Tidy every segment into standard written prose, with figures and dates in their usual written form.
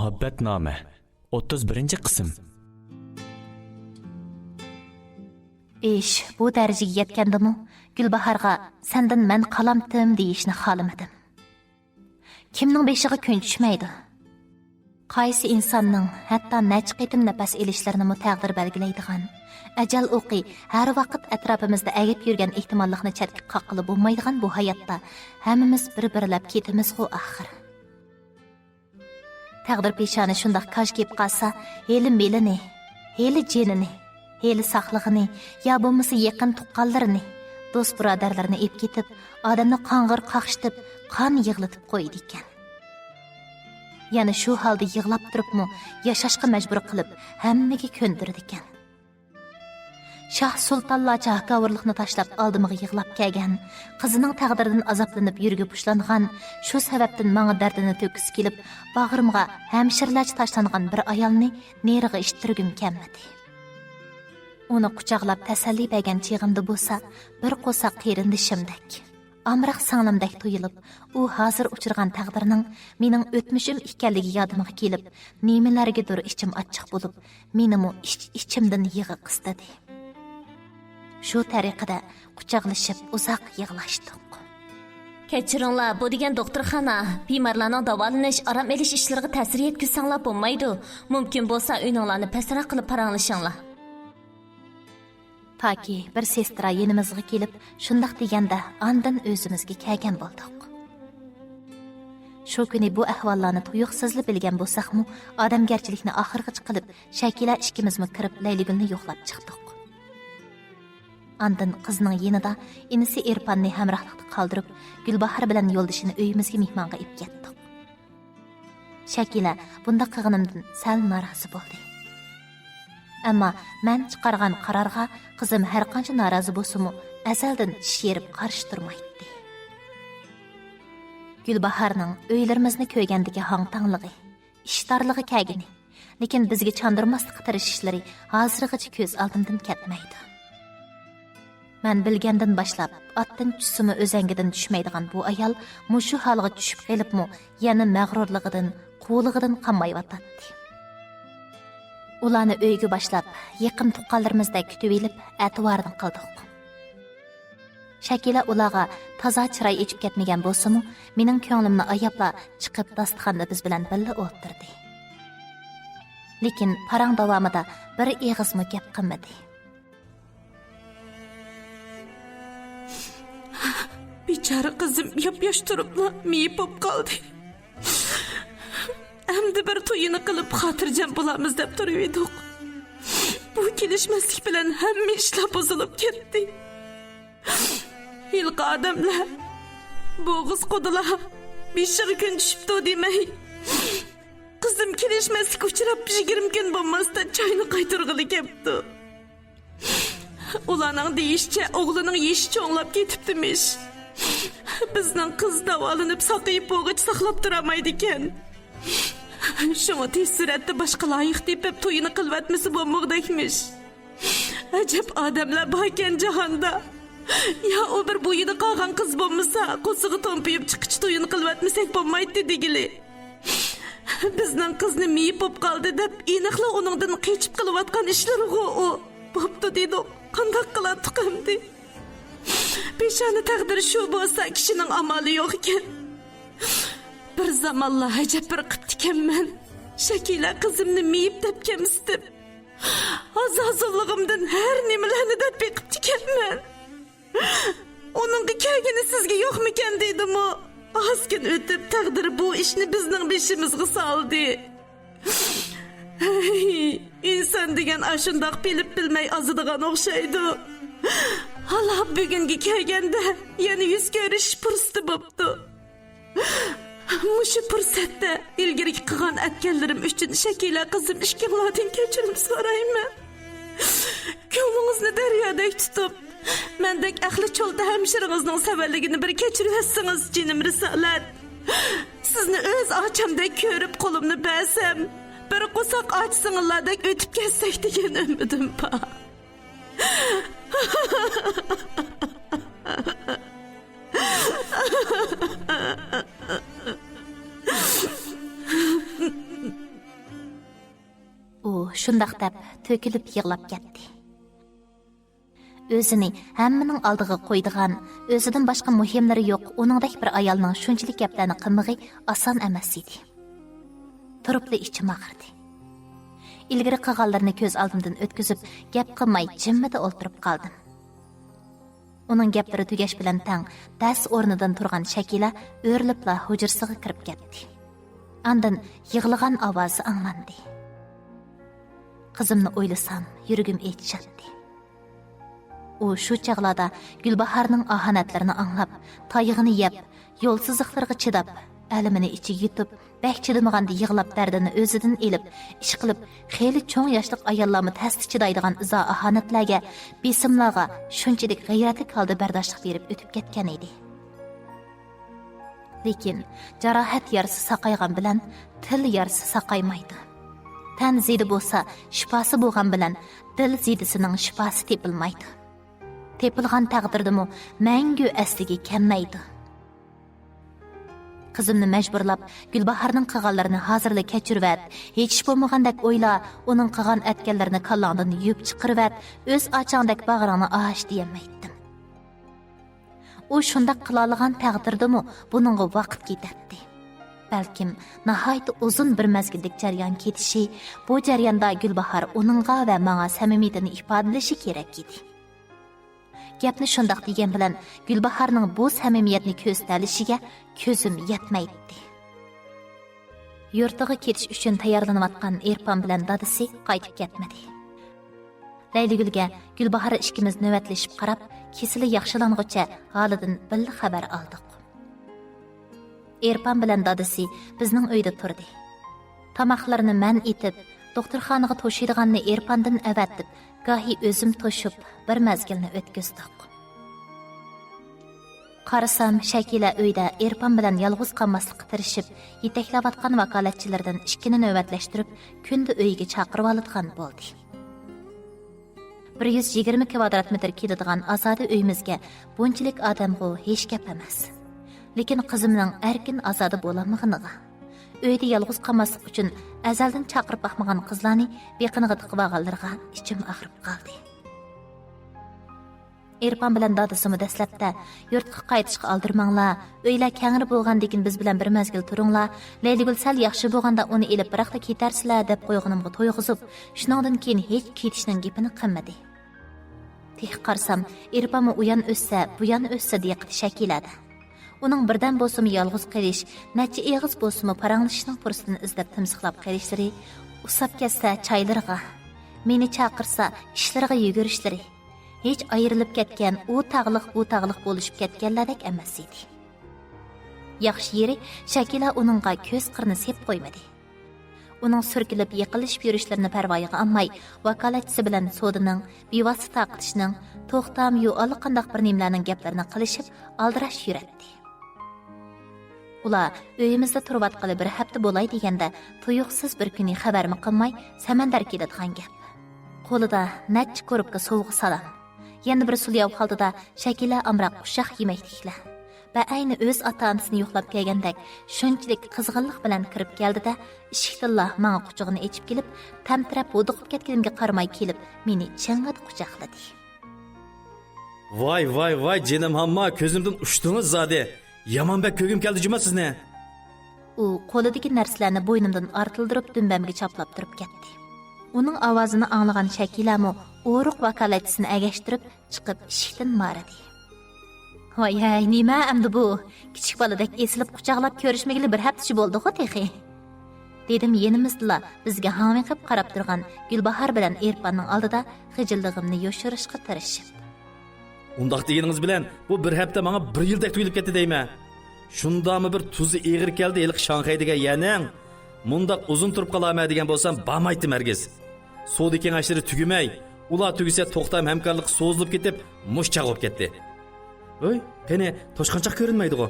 Muhabbatnoma 31-qism. İş bu dərəcəyə yetkəndimi, Gülbaharga səndən mən qalamtım deyişni xalamadım. Kimning beshiga kun tushmaydi? Qaysi insonning hatto necha qitim nafas elishlarini taqdir belgilaydigan, ajal o'qi har vaqt atrofimizda agib yurgan ehtimollikni chatga qoqqilib bo'lmaydigan bu hayotda hammamiz bir-birlab ketimiz-ku axir. Taqdir peshoni shundoq kaj kelib qolsa, heli melini, heli jenini, heli saqlig'ini, yo bo'lmasa yaqin tuqqanlarini, do'st birodarlarini ep ketib, odamni qong'ir qaqshitib, qon yig'latib qo'ydi ekan. Yana shu holda yig'lab turibmi, yashashga majbur qilib, hammaga ko'ndirdi ekan. Shoh sultonlarcha haqavurlikni tashlab oldimga yig'lab kelgan, qizining taqdiridan azoblanib yurgi pushlangan, shu sababdan menga dardini to'kis kelib, bag'rimga hamshirlarcha tashlangan bir ayolni neriga ishtirgim kelmadi. Uni quchoqlab tasalli bergan chig'imda bo'lsa, bir qo'saq qerindishimdek, amriq singlimdek tuyulib, u hozir uchirgan taqdirning mening o'tmishim ekanligi yodimga kelib, nimalargadir ichim achchiq bo'lib, menimi ichimdan yig'i qistadi. Shu tariqada quchoqlashib uzoq yig'lashdik. Kechiringlar, bu degan doktorxona bemorlarning davolanish, aram elish ishlariga ta'sir yetkazsanglar bo'lmaydi. Mumkin bo'lsa, o'yinlarni pastroq qilib paranglashinglar. Taki bir sestra yenimizga kelib, shundoq deganda ondan o'zimizga kelgan bo'ldik. Shu kuni bu ahvollarni tuyuqsizli bilgan bo'lsak-mu, odamgarchilikni oxirgacha qilib, Shakila ikkimizmi kirib Layligulni yo'qlab chiqdik. Ondan qizning yenida inisi Erpanni hamrohlikda qoldirib, Gulbahor bilan yo'ldashini uyimizga mehmonga ib ketdik. Shakila bunda qilganimdan sal norozi bo'ldi. Ammo men chiqargan qarorga qizim har qancha norozi bo'lsa-mu, azaldan tish yerib qarshi turmaydi. Gulbahorning uylarimizni ko'ygandagi hangtangligi, ishtorligi kagini, lekin bizga chandurmaslikqa tirishishlari hozirgacha ko'z oldimdan ketmaydi. Men bilgandan boshlab otdan tushsimi o'zangidan tushmaydigan bu ayol mushu holga tushib qolibmi, yana mag'rurligidan, quvligidan qolmayotdi. Ularni uyga boshlab, yaqin tuqqanlarimizda kutib elib, ativordan qildik. Shakila ularga toza chiroy echib ketmagan bo'lsa-mu, mening ko'nglimni ayabla chiqib dasturxonda biz bilan birga o'tirdi. Lekin parang davomida bir eg'izmi gap qilmadi. Bichara qizim yop-yosh turibla miyib bo'lib qoldi. Endi bir to'yini qilib xotirjam bo'lamiz deb turib edik. Bu kelishmaslik bilan hamma ishlar buzilib ketdi. Ilqa odamlar bo'g'iz qo'dilar, beshiga kun tushibdi demay. Qizim kelishmaslik uchrab 20 kun bo'lmasdan choyni qaytarg'ili kelibdi. Ularning deyishicha o'g'lining yeshi cho'nglab ketibdimish. Bizning qiz davolanib saqayib bo'g'ich saqlab turamaydi ekan. Şuna tez suratda boshqa loyiq deb to'yini qilvatmasi bo'lmoqdakmish. Ajab odamlar bor ekan jahonda. Ya o bir bo'yida qolgan qiz bo'lmasa, qo'sig'i to'mpiyib chiqish to'yini qilvatmasak bo'lmaydi degili. Bizning qizni miyib bo'lib qoldi deb aniqla uningdan qechib qilayotgan ishlari u bo'pti dedi. Qanday qiladi qamdi? Peshani taqdiri shu bo'lsa, kishining amali yo'q ekan. Bir zamonlar ajab bir qiptikanman. Shakila qizimni miyib deb kemsitib, azazilligimdan har nimalarni deb qiptikanman. Onunga kelgani sizga yo'qmikan dedim-u. Ozgin o'tib taqdiri bu ishni bizning beshimizga soldi. İnsan degan ashundoq bilib bilmay azidigan o'xshaydi. Allah bugunga kelganda yana yuz ko'rish fursati bo'pti. Mushu fursatda ilgari qilgan atganlarim uchun Shakila qizim ishkimlardan kechirim so'rayman. Ko'nglingizni daryodek tutib, mendek ahli cho'lda hamshiringizning savalligini bir kechirasiz jinim risolat. Sizni o'z ochamdek ko'rib qo'limni bersam, bir qo'saq ochsinglardek o'tib ketsak degan umidim bor. deb to'kilib yig'lab ketdi. O'zini hammaning oldiga qo'ydigan, o'zidan boshqa muhimlari yo'q, uningdek bir ayolning shunchalik gaplarni qilmag'i oson emas edi. Turibli ichim og'irdi. Ilgari qilganlarini ko'z oldimdan o'tkazib, gap qilmay jimmida o'ltirib qoldim. Uning gaplari tugash bilan tang dars o'rnidan turgan Shakila o'rlibla hujrasiga kirib ketdi. Andan yig'lagan ovozi anglandi. Qizimni o'ylasam, yuragim echishadi. U shu chaqlarda Gulbaharning ohanatlarini anglab, tayig'ini yeb, yo'lsizliklarga chidab, alimini ichiga yutib, bak chidamaganda yig'lab dardini o'zidan elib, ish qilib, xeyli cho'ng yoshlik ayollarni tasdi chidaydigan izo ohanatlarga, besimlarga shunchalik g'ayratli holda bardoshlik berib o'tib ketgan edi. Lekin jarohat yarasi saqaygan bilan til yarasi saqaymaydi. Tan zidi bo'lsa, shifosi bo'lgan bilan dil zidisining shifosi tepilmaydi. Tepilgan taqdirdimi mangu asliga kelmaydi. Qizimni majburlab Gulbaharning qilganlarini hozirla kechirvat, hech bo'lmagandek o'yla, uning qilgan atganlarini kallangdan yub chiqirvat, o'z ochangdek bag'ringni osh deyamaydim. U shundaq qila olgan taqdirdimi buningga vaqt ketadi. Balkim nihoyat uzun bir mazgillik jarayon ketishi, bu jarayonda Gulbahar uningga va menga samimiyatini ifodalashi kerak edi. Gapni shundaq degan bilan Gulbaharning bu samimiyatni ko'zlashiga ko'zim yetmaydi. Yurtiga ketish uchun tayyorlanayotgan Erpon bilan dadasi qaytib ketmadi. Laylagulga Gulbahar ikkimiz navbatlashib qarab, kesili yaxshilang'icha holidan bil xabar oldik. Erpon bilan dadasi bizning uyda turdi. Tamoqlarni man etib, doktorxonaga to'shiydiganni Erpondan avatib, gahi o'zim to'shib bir mazgilni o'tkazdik. Qarasam Shakila uyda Erpon bilan yolg'iz qolmaslikka tirishib, yetaklayotgan vakolatchilardan ikkini navbatlashtirib, kunda uyiga chaqirib oladigan bo'ldi. 120 kvadrat metr keladigan azodi uyimizga bunchalik odamga hech gap emas. Lekin qizimning erkin azodi bo'lamag'iniga, uyda yolg'iz qolmaslik uchun azaldan chaqirib baxmagan qizlarni beqiniga tiqib olganlarga ichim og'rib qoldi. Erpon bilan dadasimi dastlabda yurtga qaytishga oldirmanglar, uylar kangri bo'lgandan biz bilan bir mazgil turinglar, Laylagul sal yaxshi bo'lganda uni elib biroqda ketarsizlar deb qo'yganimga to'yg'izib, shuningdan keyin hech ketishning gapini qilmadi. Teh qarsam, Erponmi uyan o'ssa, buyan o'ssa deyqdi Shakilada. Uning birdan bo'lsimi yolg'iz qilish, necha eg'iz bo'lsimi paranglashishning fursatini izlab timsiqlab qilishlari, usab ketsa choylarga, meni chaqirsa ishlariga yugurishlari, hech ayrilib ketgan, u tag'liq bu tag'liq bo'lishib ketganlardek emas edi. Yaxshi yeri Shakila uningga ko'z qirni sep qo'ymadi. Uning surkilib yiqilishib yurishlarini parvoyiga olmay, vakolatchisi bilan sodining, bevosita taqitishning, to'xtam yu allaqandoq bir nimlarning gaplarini qilishib, aldirash yuratdi. Ular uyimizda turib bir hafta bo'lay deganda, tuyuqsiz bir kuni xabarmi qilmay, samandar keladigan gap. Qo'lida necha ko'ribga sovuq salam. Yana bir sulyav holdida Shakila amroq qushaq yemakliklar. Va ayni o'z ota-onasini yo'qlab kelgandek, shunchalik qizg'inlik bilan kirib keldida, eshikdillah menga quchog'ini echib kelib, tamtirab o'diqib ketganimga qaramay kelib, meni chang'at quchoqladi. Voy, jinim hamma, ko'zimdan uchdingiz zodi. Yamanbek ko'gim keldi juma sizni. U qo'lidagi narsalarni bo'ynimdan ortildirib dumbamga chaplab turib ketdi. Uning ovozini anglagan Shakilami o'ruq vakolatchisini agashtirib chiqib eshikdan maradi. Voy, nima endi bu? Kichik boladek esilib quchoqlab ko'rishmagili bir haftacha bo'ldi-ku texi. Dedim yenimizda bizga hamiqib qarab turgan Gulbahar bilan Erponning oldida xijilligimni yoshirishga tirishib. Undaq deganingiz bilan bu bir hafta menga 1 yildek tuyulib ketdi deyman. Shundami bir tuzi eg'ir keldi ilk Shanxaydiga yaning. Mundaq uzun turib qolama degan bo'lsam, bamaytim hergiz. Sodi kengashları tugumay, ular tugisa to'xtam hamkorlik so'zilib ketib, mushchaq bo'lib ketdi. Oy, qani toshqanchaq ko'rinmaydi-ku.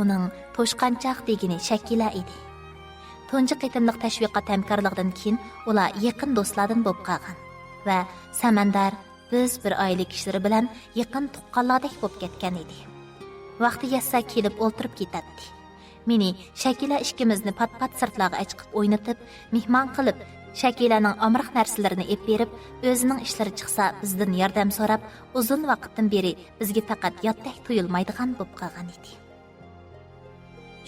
Uning toshqanchaq degani Shakila edi. Tunji qitimliq tashviqot hamkorlikdan keyin ular yaqin do'stlardan bo'lib qolgan va Samandar biz bir oila kishilari bilan yaqin tuqqanlardek bo'lib ketgan edi. Vaqti yetsa kelib o'ltirib ketadi. Meni Shakila ikkimizni pat-pat sirtlarga chiqib o'ynatib, mehmon qilib, Shakilaning amriq narsalarini ep berib, o'zining ishlari chiqsa bizdan yordam so'rab, uzun vaqtdan beri bizga faqat yotdak tuyulmaydigan bo'lib qolgan edi.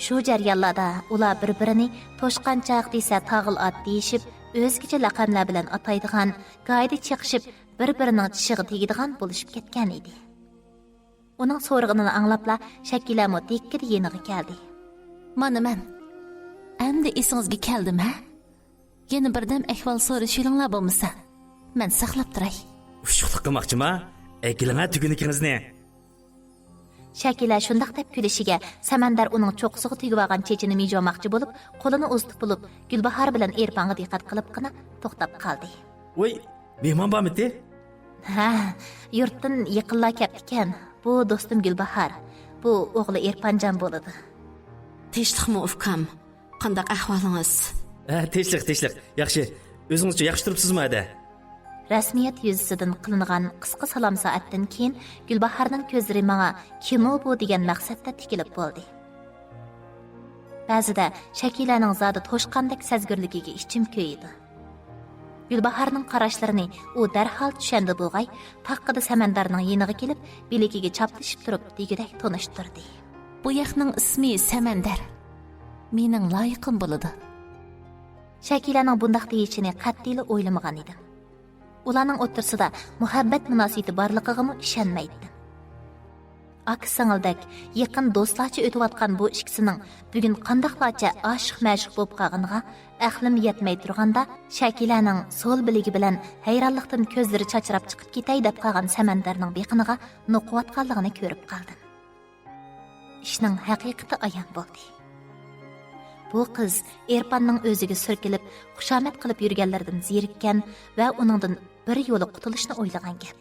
Shu jarayonlarda ular bir-birini to'shqanchaq desa tag'il ot deyishib, o'zgacha laqamlar bilan ataydigan, gayda chiqishib, bir-birining tishig'i tegadigan bo'lishib ketgan edi. Uning so'rig'ini anglabla Shakila motikkida yeniga keldi. Mana men. Endi esingizga keldim, ha? Yana birdam ahvol so'rashinglar bo'lmasa, men saqlab turay. Ushuqliq qilmoqchima? Ekilinglar tugunikingizni. Shakila shundaq deb kulishiga Samandar uning cho'qsig'i tegib olgan chechini mijomoqchi bo'lib, qo'lini uztib bo'lib, Gulbahor bilan Erpanga diqqat qilibgina to'xtab qoldi. Voy, mehmon bormidi? Ha, yurtdan yaqinlar kelibdi-kan. Bu do'stim Gulbahor. Bu o'g'li Erpanjon bo'ladi. Tinchlikmi ukam? Qanday ahvolingiz? Tinchlik. Yaxshi. O'zingizcha yaxshi turibsizmi ada? Rasmiyat yuzasidan qilingan qisqa salom soatdan keyin Gulbahorning ko'zlari menga kim bu degan maqsadda tikilib bo'ldi. Ba'zida Shakilaning zodi to'shqandek sezgirligiga ichim ko'ydi. Gulbahorning qarashlarini u darhol tushandi bo'lg'ay, taqqida Samandarning yeniga kelib, biligiga chaplashib turib, degidak tonishtirdi. Bu yaxning ismi Samandar. Mening loyiqim bo'ladi. Shakilaning bundaq deyishini qat'iy o'ylamagan edim. Ularning o'rtasida muhabbat munosabati borligiga ishonmaydim. Aks-singildek yaqin do'stlarcha o'tayotgan bu ikkisining bugun qandaqlarcha oshiq-mashq bo'lib qolganiga aqlim yetmay turganda, Shakilaning so'l biligi bilan hayronlikdan ko'zlari chachrab chiqib ketay deb qolgan Samandarning beqiniga noquvvatganligini ko'rib qoldim. Ishning haqiqati ayon bo'ldi. Bu qiz Erpanning o'ziga surkilib, xushomat qilib yurganlardan zerikkan va uningdan bir yo'li qutulishni o'ylagan gap.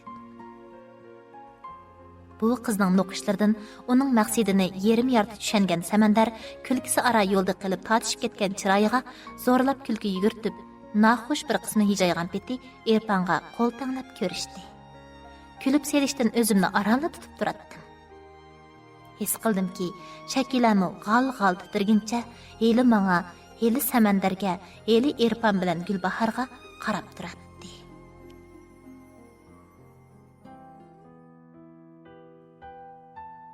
Bu qizning noqishlaridan uning maqsadini yerim yarti tushungan Samandar kulkisi ara yo'lda qilib tortishib ketgan chiroyiga zo'rlab kulki yugurtib, naxush bir qismi hijaygan peti Erpanga qo'l tanglab ko'rishdi. Kulib selishdan o'zimni aralda tutib turatdim. His qildimki, Shakilami g'al-g'al titirguncha heli menga, heli Samandarga, heli Erpan bilan Gulbahorga qarab turadi.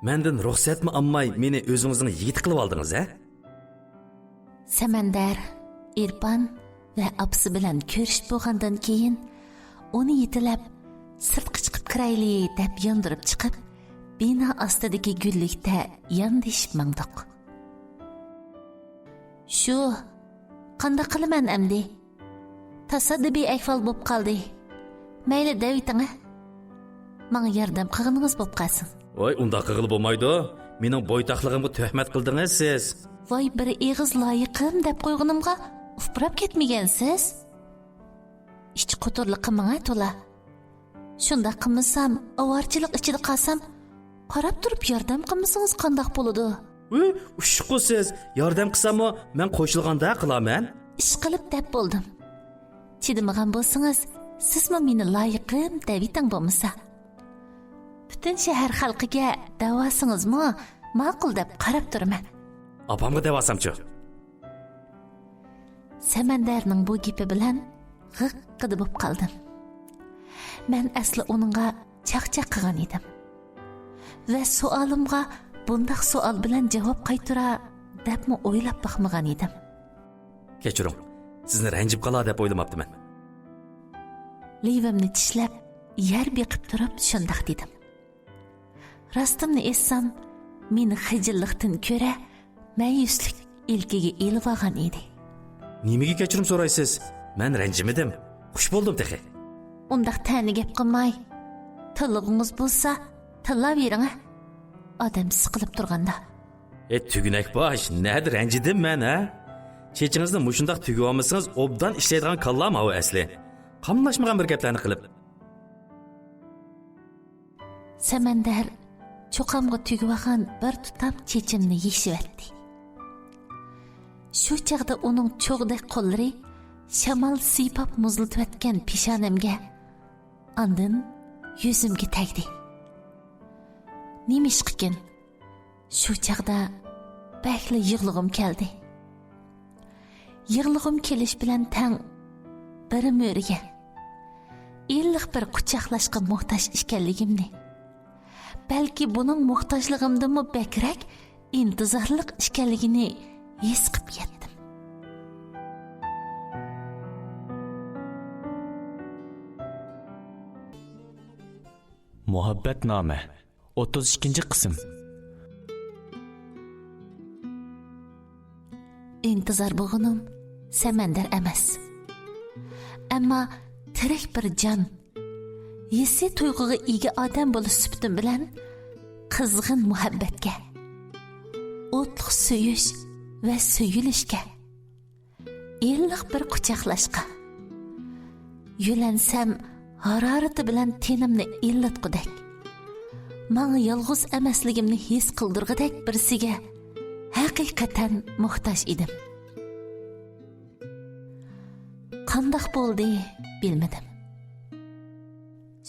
Mendan ruxsatmi olmay meni o'zingizning yigit qilib oldingiz, ha? Samandar, Erpan va apsi bilan ko'rishib bo'lgandan keyin uni yetilab sirtqa chiqib kirayli deb yondirib chiqib, bino ostidagi gullikda yondishib mangdiq. Shu qanday qilaman endi? Tasaddibiy ahvol bo'lib qoldi. Mayli Davitinga. Menga yordam qilganingiz bo'lib qolsin. Voy, unda qilib bo'lmaydi. Mening bo'ytaqligimga tuhmat qildingiz siz. Voy, bir eg'iz loyiqim deb qo'yganimga ufrab ketmagansiz. Ichki qo'turliqqa menga to'la. Shunda qilmasam, avorchilik ichida qolsam, qarab turib yordam qilmasangiz qandoq bo'ladi? Ushqu siz yordam qilsam-mu, men qo'shilganda qilaman. Ish qilib deb bo'ldim. Chidamagan bo'lsangiz, sizmi meni loyiqim Daviting bo'lmasa? Butun shahar xalqiga davosingizmi ma'qul deb qarab turaman. Opamga davosamchi. Samandarning bu gapi bilan g'iqqida bo'lib qoldim. Men asli uningga chaqchaq qilgan edim. Va savolimga bundaq savol bilan javob qaytara debmi o'ylab baxmagan edim. Kechiring. Sizni ranjib qolar deb o'ylamabdiman. Levimni tishlab, yer beqib turib shundaq dedim. Rastimni essam, meni xijillikdan ko'ra ma'yuslik ilkiga elib olgan edi. Nimaga kechirim so'raysiz? Men ranjimidim. Xush bo'ldim tehi. Undaq ta'ni gap qilmay, tillig'ingiz bo'lsa, tillavering. Odam siqilib turganda. Tugunak bosh, nadir ranjidim men, ha? Chechingizni mushundaq tugib olmasangiz, obdan ishlaydigan kallam o asli. Qamlashmagan bir gaplarni qilib. Samandar cho'qamga tugib olgan bir tutam chechimni yeshivatdi. Shu chaqda uning cho'g'dek qo'llari shamol siypab muzlatayotgan peshonamga, andin yuzimga tegdi. Nima ish qilgan? Shu chaqda bakli yig'lig'im keldi. Yig'lig'im kelish bilan tang bir mo'riga, illiq bir quchoqlashga muhtoj ekanligimni, balki buning muhtojligimdanmi bakrak intizorlik ekanligini his qilib yetdim. Muhabbatnoma 32 qism. İntizar bo'g'inim samandar emas. Ammo tirik bir jon, hissi tuyg'uga ega odam bo'lish sifatim bilan qizg'in muhabbatga, o'tliq suyish va suyulishga, illiq bir quchoqlashga, yulansam harorati bilan tenimni illatqudek, manga yolg'iz emasligimni his qildirg'idek birsiga haqiqatan muhtoj edim. Qandoq bo'ldi bilmadim.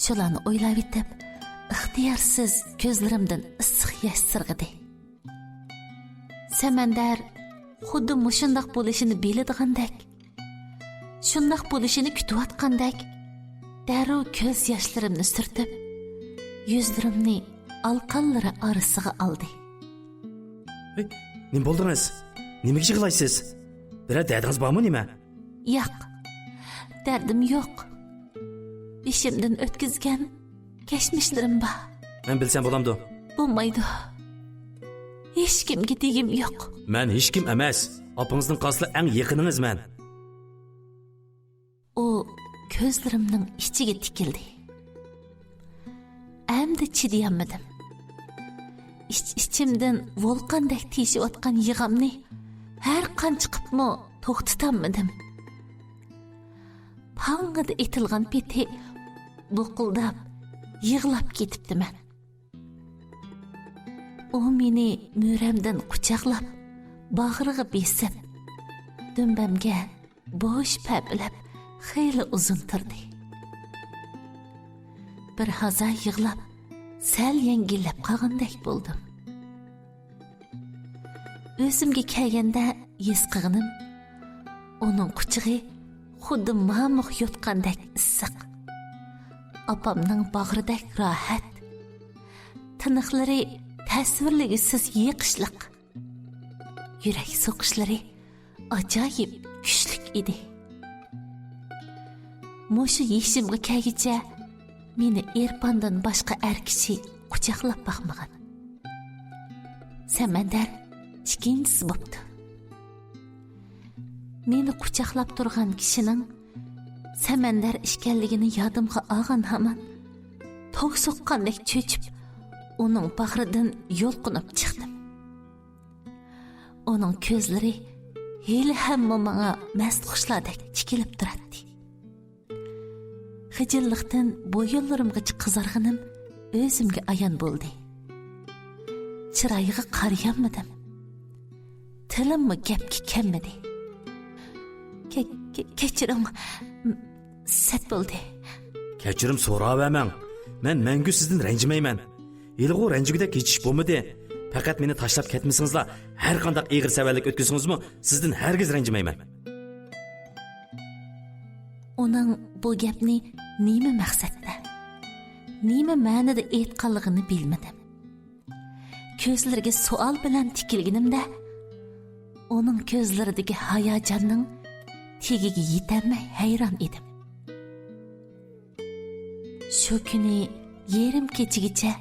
Shularni o'ylab etib, ixtiyorsiz ko'zlarimdan issiq yosh sirg'idi. Samandar xuddi mushundoq bo'lishini biladigandek, shundoq bo'lishini kutayotgandek, darrov ko'z yoshlarimni surtib, yuzlarimni alqonlari orasiga oldi. Nima bo'ldingiz? Nimaga yig'laysiz? Biror dardingiz bormi nima? Yo'q. Dardim yo'q. Beshimdan o'tkazgan kashmishlarim bor. Men bilsam bo'lamdi. Bo'lmaydi. Hech kimga tegim yo'q. Men hech kim emas. Opangizning qasli eng yaqininiz men. U ko'zlarimning ichiga tikildi. Endi chidayolmadim. İçimden volqandek teshiyotgan yig'amni har qancha qilibmi to'xtatolmadim. Pang'ida etilgan peti buqildab, yig'lab ketibdiman. U meni mo'ramdan quchoqlab, bag'riga besib, dumbamga bosh paplab xeyli uzun turdi. Bir haza yig'lab, sal yengillab qolgandek bo'ldim. O'zimga kelganda his qilganim, uning quchog'i xuddi mamux yotgandek issiq. Opamning bag'ridek rohat. Tiniqlari tasvirligisiz yiqishliq. Yurak so'qishlari ajoyib kuchlik edi. Mushu yeshimga kelgicha meni Erpandan boshqa er kishi quchoqlab boqmagan. Samandar ikkinchisi bo'pti. Meni quchoqlab turgan kishining Samandar ekanligini yodimga olgan hamon to'q soqqandek cho'chib, uning bag'ridan yo'lqinib chiqdim. Uning ko'zlari hali hamma menga mast qushlardek tikilib turadi. Xijillikdan bo'yinlarimgacha qizarg'inim o'zimga ayon bo'ldi. Chiroyiga qarayolmadim. Tilimmi gapga kelmadi. Kechiring, sat bo'ldi. Kechirim so'rayapman. Men mangu sizdan ranjimayman. Yilg'u ranjigidek kechish bo'lmadi. Faqat meni tashlab ketmasingizlar, har qanday ig'ir savallik o'tkazsingizmi, sizdan hargiz ranjimayman. Uning bu gapni nima maqsadda, nima ma'noda aytganligini bilmadim. Ko'zlariga savol bilan tikilganimda, uning ko'zlaridagi hayajonning tegiga yetolmay hayron edim. Shu kuni yerim kechigacha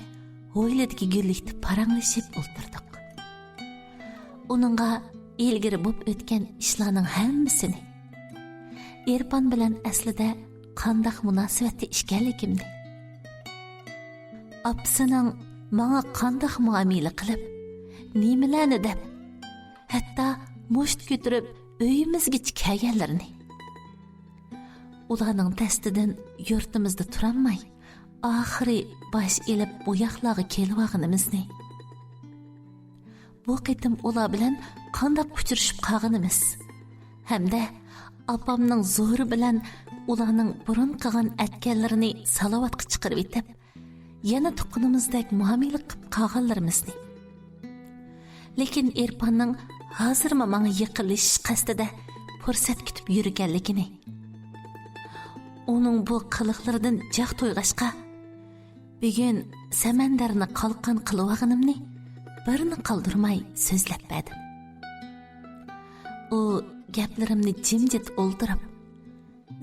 hovlidagi gullikda paranglashib o'tirdik. Uningga ilgari bo'lib o'tgan ishlarning hammasini, Erpan bilan aslida qanday munosabatda ishganligimni, opasining menga qanday muomala qilib, nimalarni deb, hatto musht ko'tarib uyimizga kelganlarini, ularning dastidan yurtimizda turolmay, oxiri bosh elib bu yoqlarga kelganimizni, bu qitim ular bilan qanday uchrashib qolganimiz, hamda opamning zo'ri bilan ularning burun qilgan atganlarini salovatga chiqarib etib, yana tuqqunimizdek muomala qilib qolganlarimizni. Lekin Erpanning hozir menga yiqilish qasdida fursat kutib yurganligini, Onun bu qiliqlaridan jaq to'yg'ashqa bugun samandarni qalqon qilib birini qoldirmay so'zlab berdim. U gaplarimni jimjit o'ldirib,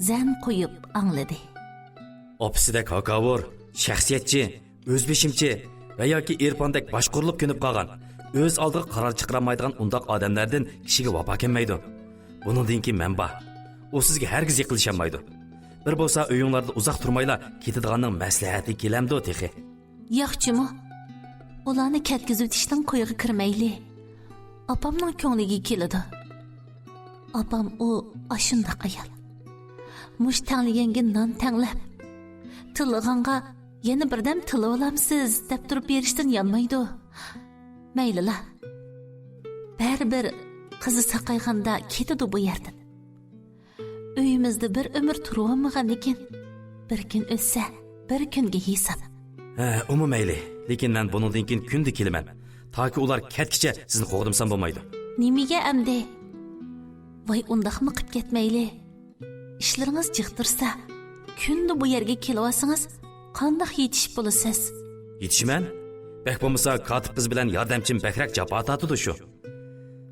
zan qo'yib angladi. Opisidek hakavur, shaxsiyatchi, o'zbeshimchi va yoki erpondek boshqurulib ko'nib qolgan, o'z oldiga qaror chiqaramaydigan undoq odamlardan kishiga vafo kelmaydi. Buningdan keyin men bor. U sizga hargiz yiqilishamaydi. Bir bo'lsa uyinglarda uzoq turmayla ketadiganning maslahati kelamdi texi. Yo'qchimi? Ularni ketkizib o'tishdan qo'yga kirmayli. Opamning ko'ngliga keladi. Opam u ashundaq ayol. Mush tanliganga non tanglab, tilg'anga yana birdam tilib olamsiz deb turib berishdan yanmaydi. Maylila. Baribir qizi saqayganda ketadi bu yerdan. Uyimizda bir umr turib olmagan ekan. Bir kun o'tsa, bir kunga hisob. Umumayli. Lekin men buningdan keyin kunda kelaman. Toki ular ketkicha sizni qo'g'dimsam bo'lmaydi. Nimaga amdi? Voy undaqmi qilib ketmayli. İşlarınız jiqtirsa, kunda bu yerga kelib qanday yetishib bo'lasiz? Yetishman? Bek bo'lmasa katib qiz bilan yordamchim bakrak jafo tortadi shu.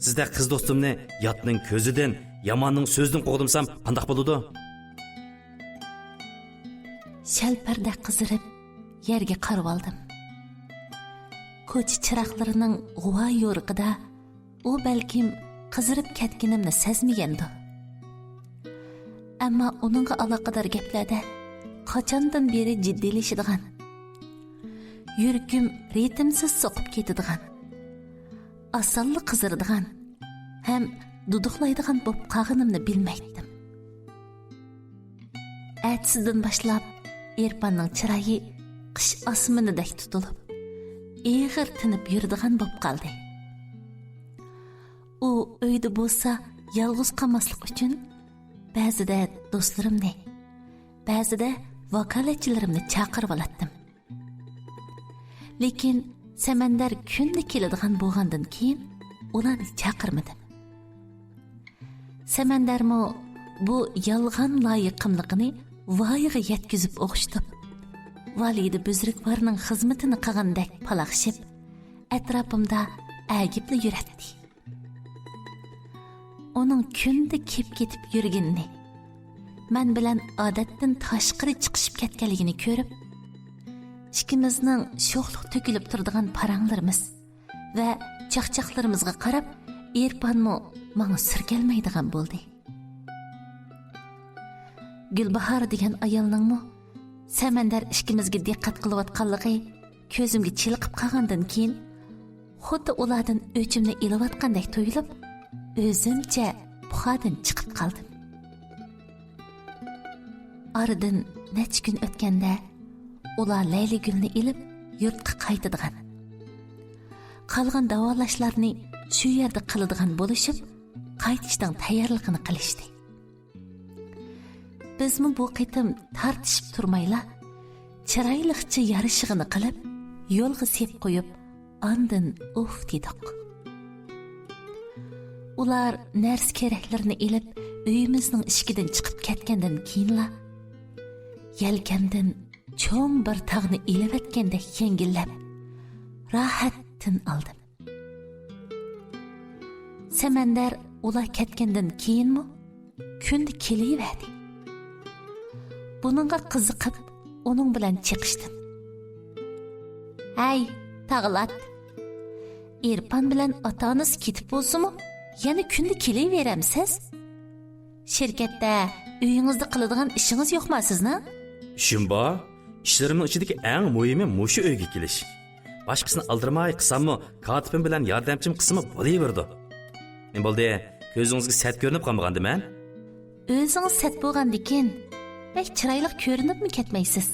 Sizda qiz do'stimni yotning ko'zidan, yomonning so'zidan qo'g'dimsam qanday bo'ladi? Shalparda qizirib, yerga qarab oldim. Ko'cha chiroqlarining g'uva yo'riqida u balkim qizirib ketganimni sezmagandi. Ammo uningga aloqador gaplarda qachondan beri jiddiylashadigan, yuragim ritmsiz so'qib ketadigan, osonli qiziradigan ham duduqlaydigan bo'lib qolganimni bilmaydim. Atsidan boshlab Erpanning chiroyi qish osmonidek tutilib, eg'ir tinib yuradigan bo'lib qoldi. U uyda bo'lsa yolg'iz qolmaslik uchun ba'zida do'stlarimni, ba'zida vakolatchilarimni chaqirib olatdim. Lekin samandar kunda keladigan bo'lgandan keyin ularni chaqirmadim. Samandarmo bu yolg'on loyiqimligini voyaga yetkazib o'xshatib, valida buzrukvarning xizmatini qilgandek palaqshib, atrofimda agibli yuratdi. Onun kunda ketib yurganini, men bilan odatdan tashqari chiqishib ketganligini ko'rib, ikkimizning sho'xliq to'kilib turadigan paranglarimiz va chaqchaqlarimizga qarab, Erpanmo menga sirkelmaydigan bo'ldi. Gulbahor degan ayolningmi samandar ikkimizga diqqat qilayotganligi ko'zimga chiliqib qolgandan keyin xuddi ulardan o'chimni ilayotgandek tuyulib, o'zimcha buxadan chiqib qoldim. Aradan necha kun o'tganda ular Layligulni ilib yurtga qaytadigan. Qolgan davolashlarni shu yerda qiladigan bo'lishib, qaytishdan tayyorligini qilishdi. Bizmi bu qitim tartishib turmayla, chiroyliqcha yarishig'ini qilib, yo'lga sep qo'yib, andin uf dedik. Ular nars keraklarini ilib, uyimizning eshigidan chiqib ketgandan keyinla yelkamdan cho'ng bir tog'ni ilib o'tgandek yengillab, rohattin oldim. Samandar ular ketgandan keyinmi kunda kelaverdi. Buningga qiziqib, uning bilan chiqishdim. "Hay, tag'lat. Erpan bilan ota-onasi ketib bo'lsa-mu, yana kunda kelaveramsiz? Shirkatda uyingizda qiladigan ishingiz yo'qmi sizning?" "Ishim bor. Ishlarimning ichidagi eng muhimi mushu uyga kelish. Boshqasini aldirmay qilsammi, katibim bilan yordamchim qismi bo'laverdi. Men bo'ldi, ko'zingizga sat ko'rinib qolmagandimi? O'zingiz sat bo'lgandikin, bek chiroyli ko'rinibmi ketmaysiz?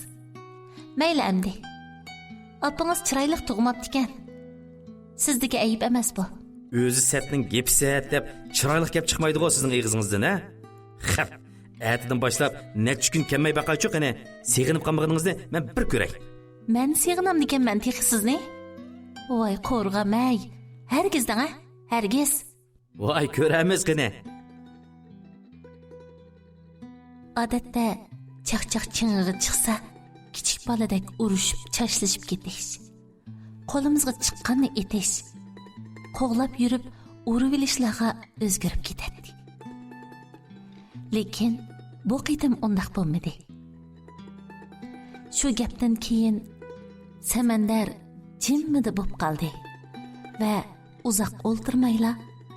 Mayli amdi. Opangiz chiroyli tug'mabdi ekan. Sizdagi ayib emas bu. O'zi satning gepsat deb chiroyli gap chiqmaydi-ku sizning og'zingizdan, ha? Xap. Atidan boshlab necha kun kelmay baqaychi qani, seg'inib qolmaganingizni men bir ko'ray. Men seg'inam deganman texi sizni. Voy qo'rg'amay. Hargizdan, ha? Hargiz. Voy ko'ramiz qani. Odatda chaqchaq ching'ig'i chiqsa, kichik boladek urushib, chashlashib ketish. Qo'limizga chiqqanni etish. Qo'g'lab yurib, urib ilishlarga o'zgarib ketadi. Lekin bu qitim undaq bo'lmadi. Shu gapdan keyin Samandar jimmida bo'lib qoldi va uzoq o'ltirmayla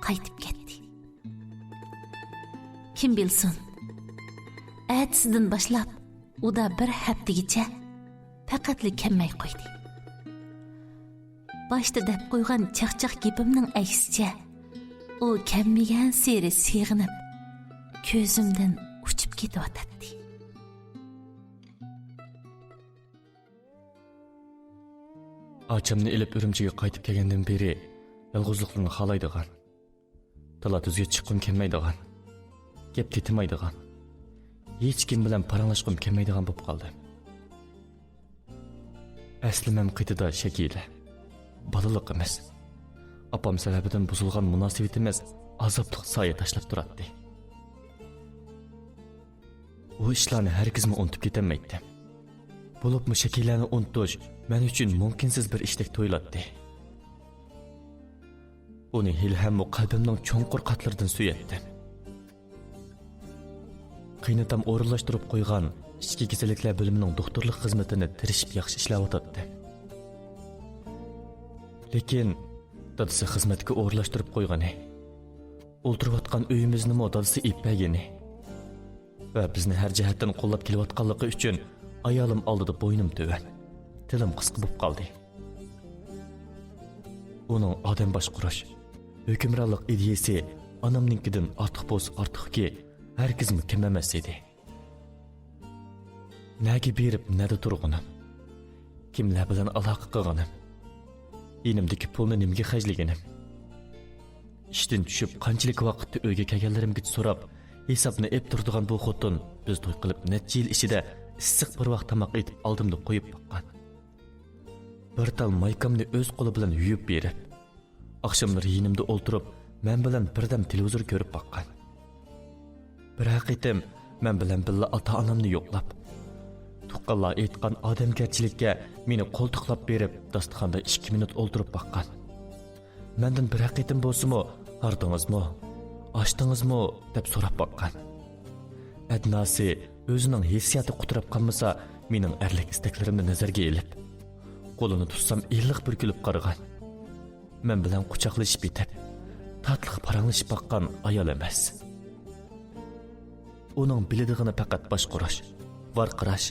qaytib ketdi. Kim bilsin, ertasidan boshlab uda bir haftagacha faqatli kelmay qo'ydi. Boshda deb qo'ygan chaqchaq gapimning aksicha, u kelmagan seri sig'inib, ko'zimdan uchib ketayotdi. Achamni ilib Urumchiga qaytib kelgandan beri yolg'izlikni xohlaydigan, tala tuzga chiqqim kelmaydigan, gap tetimaydigan, hech kim bilan paranglashqim kelmaydigan bo'lib qoldi. Aslimam qitida shakili, balaliq emas. Apam sababidan buzilgan munosabatimiz azobli soya tashlab turadi. O ishlarni hargizmi unutib ketamaydi. Bo'libmi shakillarni unutish men uchun mumkinsiz bir ishdek tuyuladi. Uni hilham qalbimning cho'nqur qatlaridan suyatdi. Qiynatam o'rinlashtirib qo'ygan ichki kasalliklar bo'limining doktorlik xizmatini tirishib yaxshi ishlayotdi. Lekin dadasi xizmatga o'rinlashtirib qo'ygani, o'ltirayotgan uyimizni dadasi ipagini va bizni har jihatdan qo'llab kelayotganligi uchun ayolim oldida bo'ynim tuvan, tilim qisqa bo'lib qoldi. Uning odam boshqarish, hukmronlik ideyasi onamninkidan ortiq bo'lsa ortiqki, herkesmi kim emas edi. Nega berib, nada turg'anim, kimlar bilan aloqa qilganim, yenimdagi pulni nimga xajlaganim, ishdan tushib qanchalik vaqtda uyga kelganlarimga so'rab, hisobni ep turadigan bu xotin biz to'y qilib necha yil ichida issiq bir vaqt tamoq etib oldimda qo'yib boqqan. Bir tal maykamni o'z qo'li bilan yuyib berib, oqshomlari yenimda o'ltirib, men bilan birdam televizor ko'rib boqqan. Bir haqiqatim men bilan billa ota-onamni yo'qlab, tuqqanlar aytgan odamgarchilikka meni qo'ltiqlab berib, dasturxonda 2 minut o'ltirib boqqan. Mendan bir haqiqatim bo'lsa-mu, ardingizmi, ochdingizmi deb so'rab boqqan. Adnasi o'zining hissiyati quturib qolmasa, mening erlik istaklarimni nazarga elib, qo'lini tutsam iliq bir kulib qaragan. Men bilan quchoqlashib bitib, tatliq paranglashib boqqan ayol emas. Uning biladiğini faqat boshqarash, varqirash,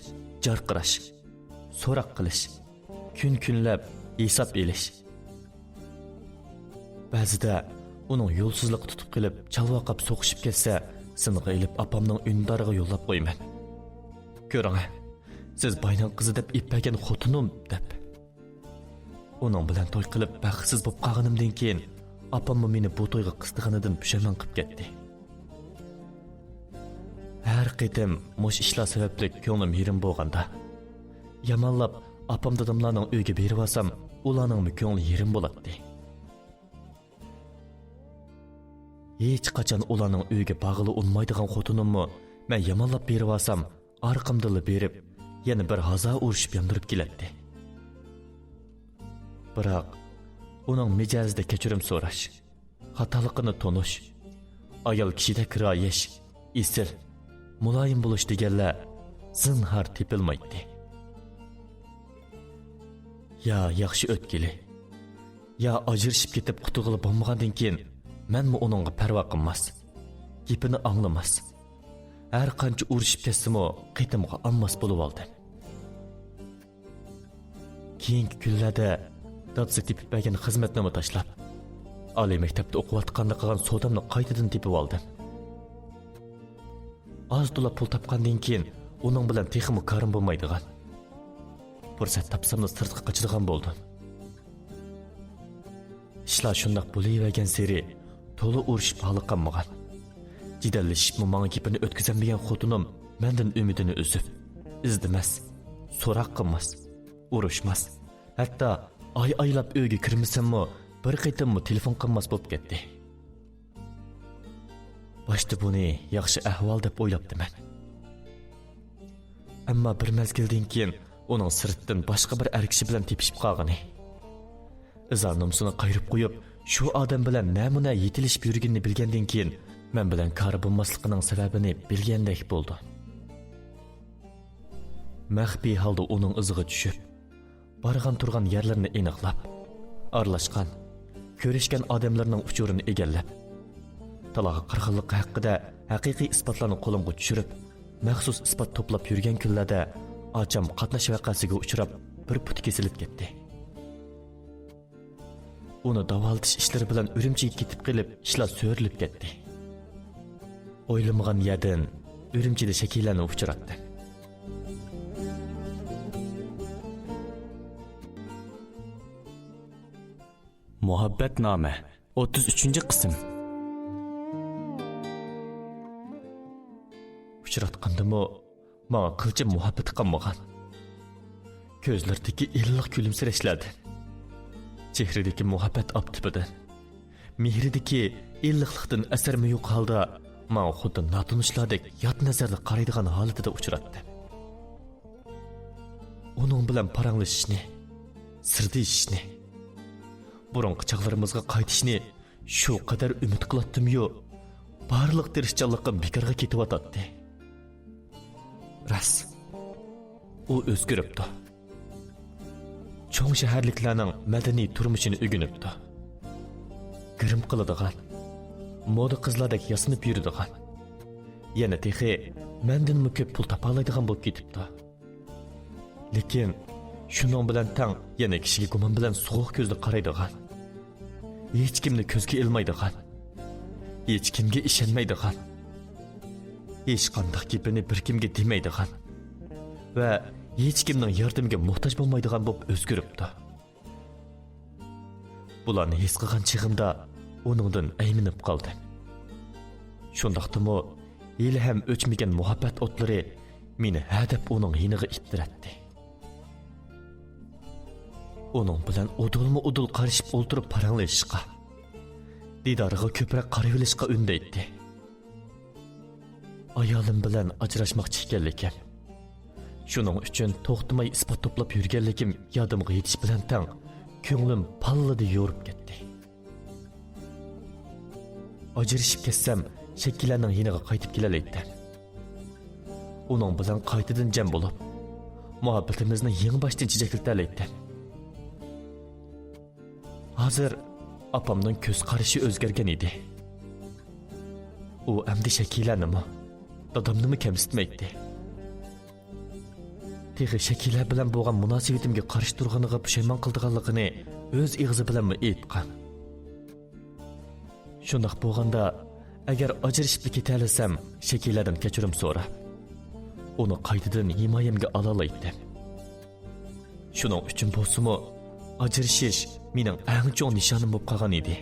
jarqirash, so'roq qilish, kun-kunlab hisob elish. Ba'zida uning yo'lsizlik tutib qilib, chalvaqab so'qishib ketsa, sinig'i ilib apamning undariga yo'llab qo'yman. Ko'ring, siz bayning qizi deb ippagan xotinim deb. Uning bilan to'y qilib baxtsiz bo'lib qolganimdan keyin apammi meni bu to'yga qistig'anidan pushaymon qilib ketdi. Her qitim mush ishlar sababli ko'nglim yerim bo'lganda, yamanlab apam dadamlarning uyga berib olsam, ularning ko'ngli yerim bo'ladi. Hech qachon ularning uyga bag'ili unmaydigan xotinimni men yamanlab berib olsam, arqamdili berib, yana bir hazo urishib yondirib keladi. Biroq uning mijozida kechirim so'rash, xatoligini tonish, ayol kishida kiroyish, isil muloyim bo'lish deganlar zinhar tepilmaydi. Ya yaxshi o'tgili, ya ajrashib ketib qutulg'ili bo'lmagandan keyin menmi uningga parvo qilmas, gapini anglamas. Har qancha urishib ketsam-u, qitimga olmas bo'lib oldim. Keyingi kunlarda dadasi tepib bergan xizmatnoma tashlab, oliy maktabda o'qiyotganda qilgan sodamni qaytadan tepib oldim. Az to'la pul topgandan keyin uning bilan texmi karim bo'lmaydigan. Fursat topsamni sirtqa qochadigan bo'ldim. Ishlar shundoq bo'lavergan seri to'la urishib haliqanmagan. Jidallashibmi menga gapini o'tkazolmagan xotinim mendan umidini uzib, izdimas, so'roq qilmas, urushmas. Hatto oylab uyga kirmasammi, bir qitimmi telefon qilmas bo'lib ketdi. Başta buni yaxshi ahvol deb o'ylabdiman. Ammo bir mezgildan keyin uning sirtdan boshqa bir er kishi bilan tepishib qolgani. Izar nomsini qayirib qo'yib, shu odam bilan namuna yetilishib yurganini bilgandan keyin men bilan kori bo'lmasligining sababini bilgandek bo'ldi. Maxfiy holda uning iziga tushib, borgan turgan yerlarini aniqlab, aralashgan, ko'rishgan odamlarning uchurini egallab, talaga qirg'inligi haqida haqiqiy isbotlarni qo'limga tushirib, maxsus isbot to'plab yurgan kunlarda ocham qatnash vaqasiga uchrab, bir put kesilib ketdi. Uni davolatish ishlari bilan Urumchiga ketib qilib, ishlar so'rilib ketdi. O'ylamagan yerdan Urumchida shakllanib uchratdi. Muhabbatnoma 33-qism. Uchratqandimi, menga qilcha muhabbati qilmagan. Ko'zlaridagi illiq kulimsirashlardi. Chehradagi muhabbat optipidan, mehridagi illiqlikdan asarmi yo'q holda, men xuddi notanishlardek yot nazarda qaraydigan holatida uchratdi. Uning bilan paranglashishni, sirdishishni, burungi chaqlarimizga qaytishni shu qadar umid qilatdim-yu, barliq tirishchanligim bekorga ketyotdi. Ras, u o'zgaribdi. Cho'ng shaharliklarning madaniy turmushini o'rganibdi. Girim qiladigan, moda qizlardek yasinib yuradigan, yana texi mendan ko'p pul topalaydigan bo'lib ketibdi. Lekin shuning bilan tang yana kishiga gumon bilan so'q ko'zli qaraydigan, hech kimni ko'zga ilmaydigan, hech kimga ishonmaydigan, hech qanday gapini bir kimga demaydigan va hech kimning yordamiga muhtoj bo'lmaydigan bo'lib o'zgaribdi. Bularni his qilgan chig'imda uningdan ayminib qoldim. Shundaqdimi, hali ham o'chmagan muhabbat o'tlari meni hadab uning yiniga ittiratdi. Uning bilan udul qarishib o'ltirib paranglashishga, didoriga ko'proq qarayolishga undaydi. Ayolim bilan ajrashmoqchi ekanligim, shuning uchun to'xtamay isbot to'plab yurganligim yodimga yetish bilan tang ko'nglim pallada yo'rib ketdi. Ajrashib ketsam, shakllarning yeniga qaytib kelalaydim. Uning bilan qaytadan jam bo'lib, muhabbatimizni yangi boshdan chijaklalaydim. Hozir opamning ko'z qarashi o'zgargan edi. U amdi shakllanimi, dadamnimi kamsitmaydi. Texi shakillar bilan bo'lgan munosabatimga qarshi turganiga pushaymon qildiganligini o'z ig'zi bilan aytgan. Shundaq bo'lganda, agar ajrashib ketalasam, shakillardan kechirim so'rab, uni qaytadan himoyamga ola olmaydim. Shuning uchun bo'lsa-mu, ajrashish mening eng chong nishonim bo'lib qolgan edi.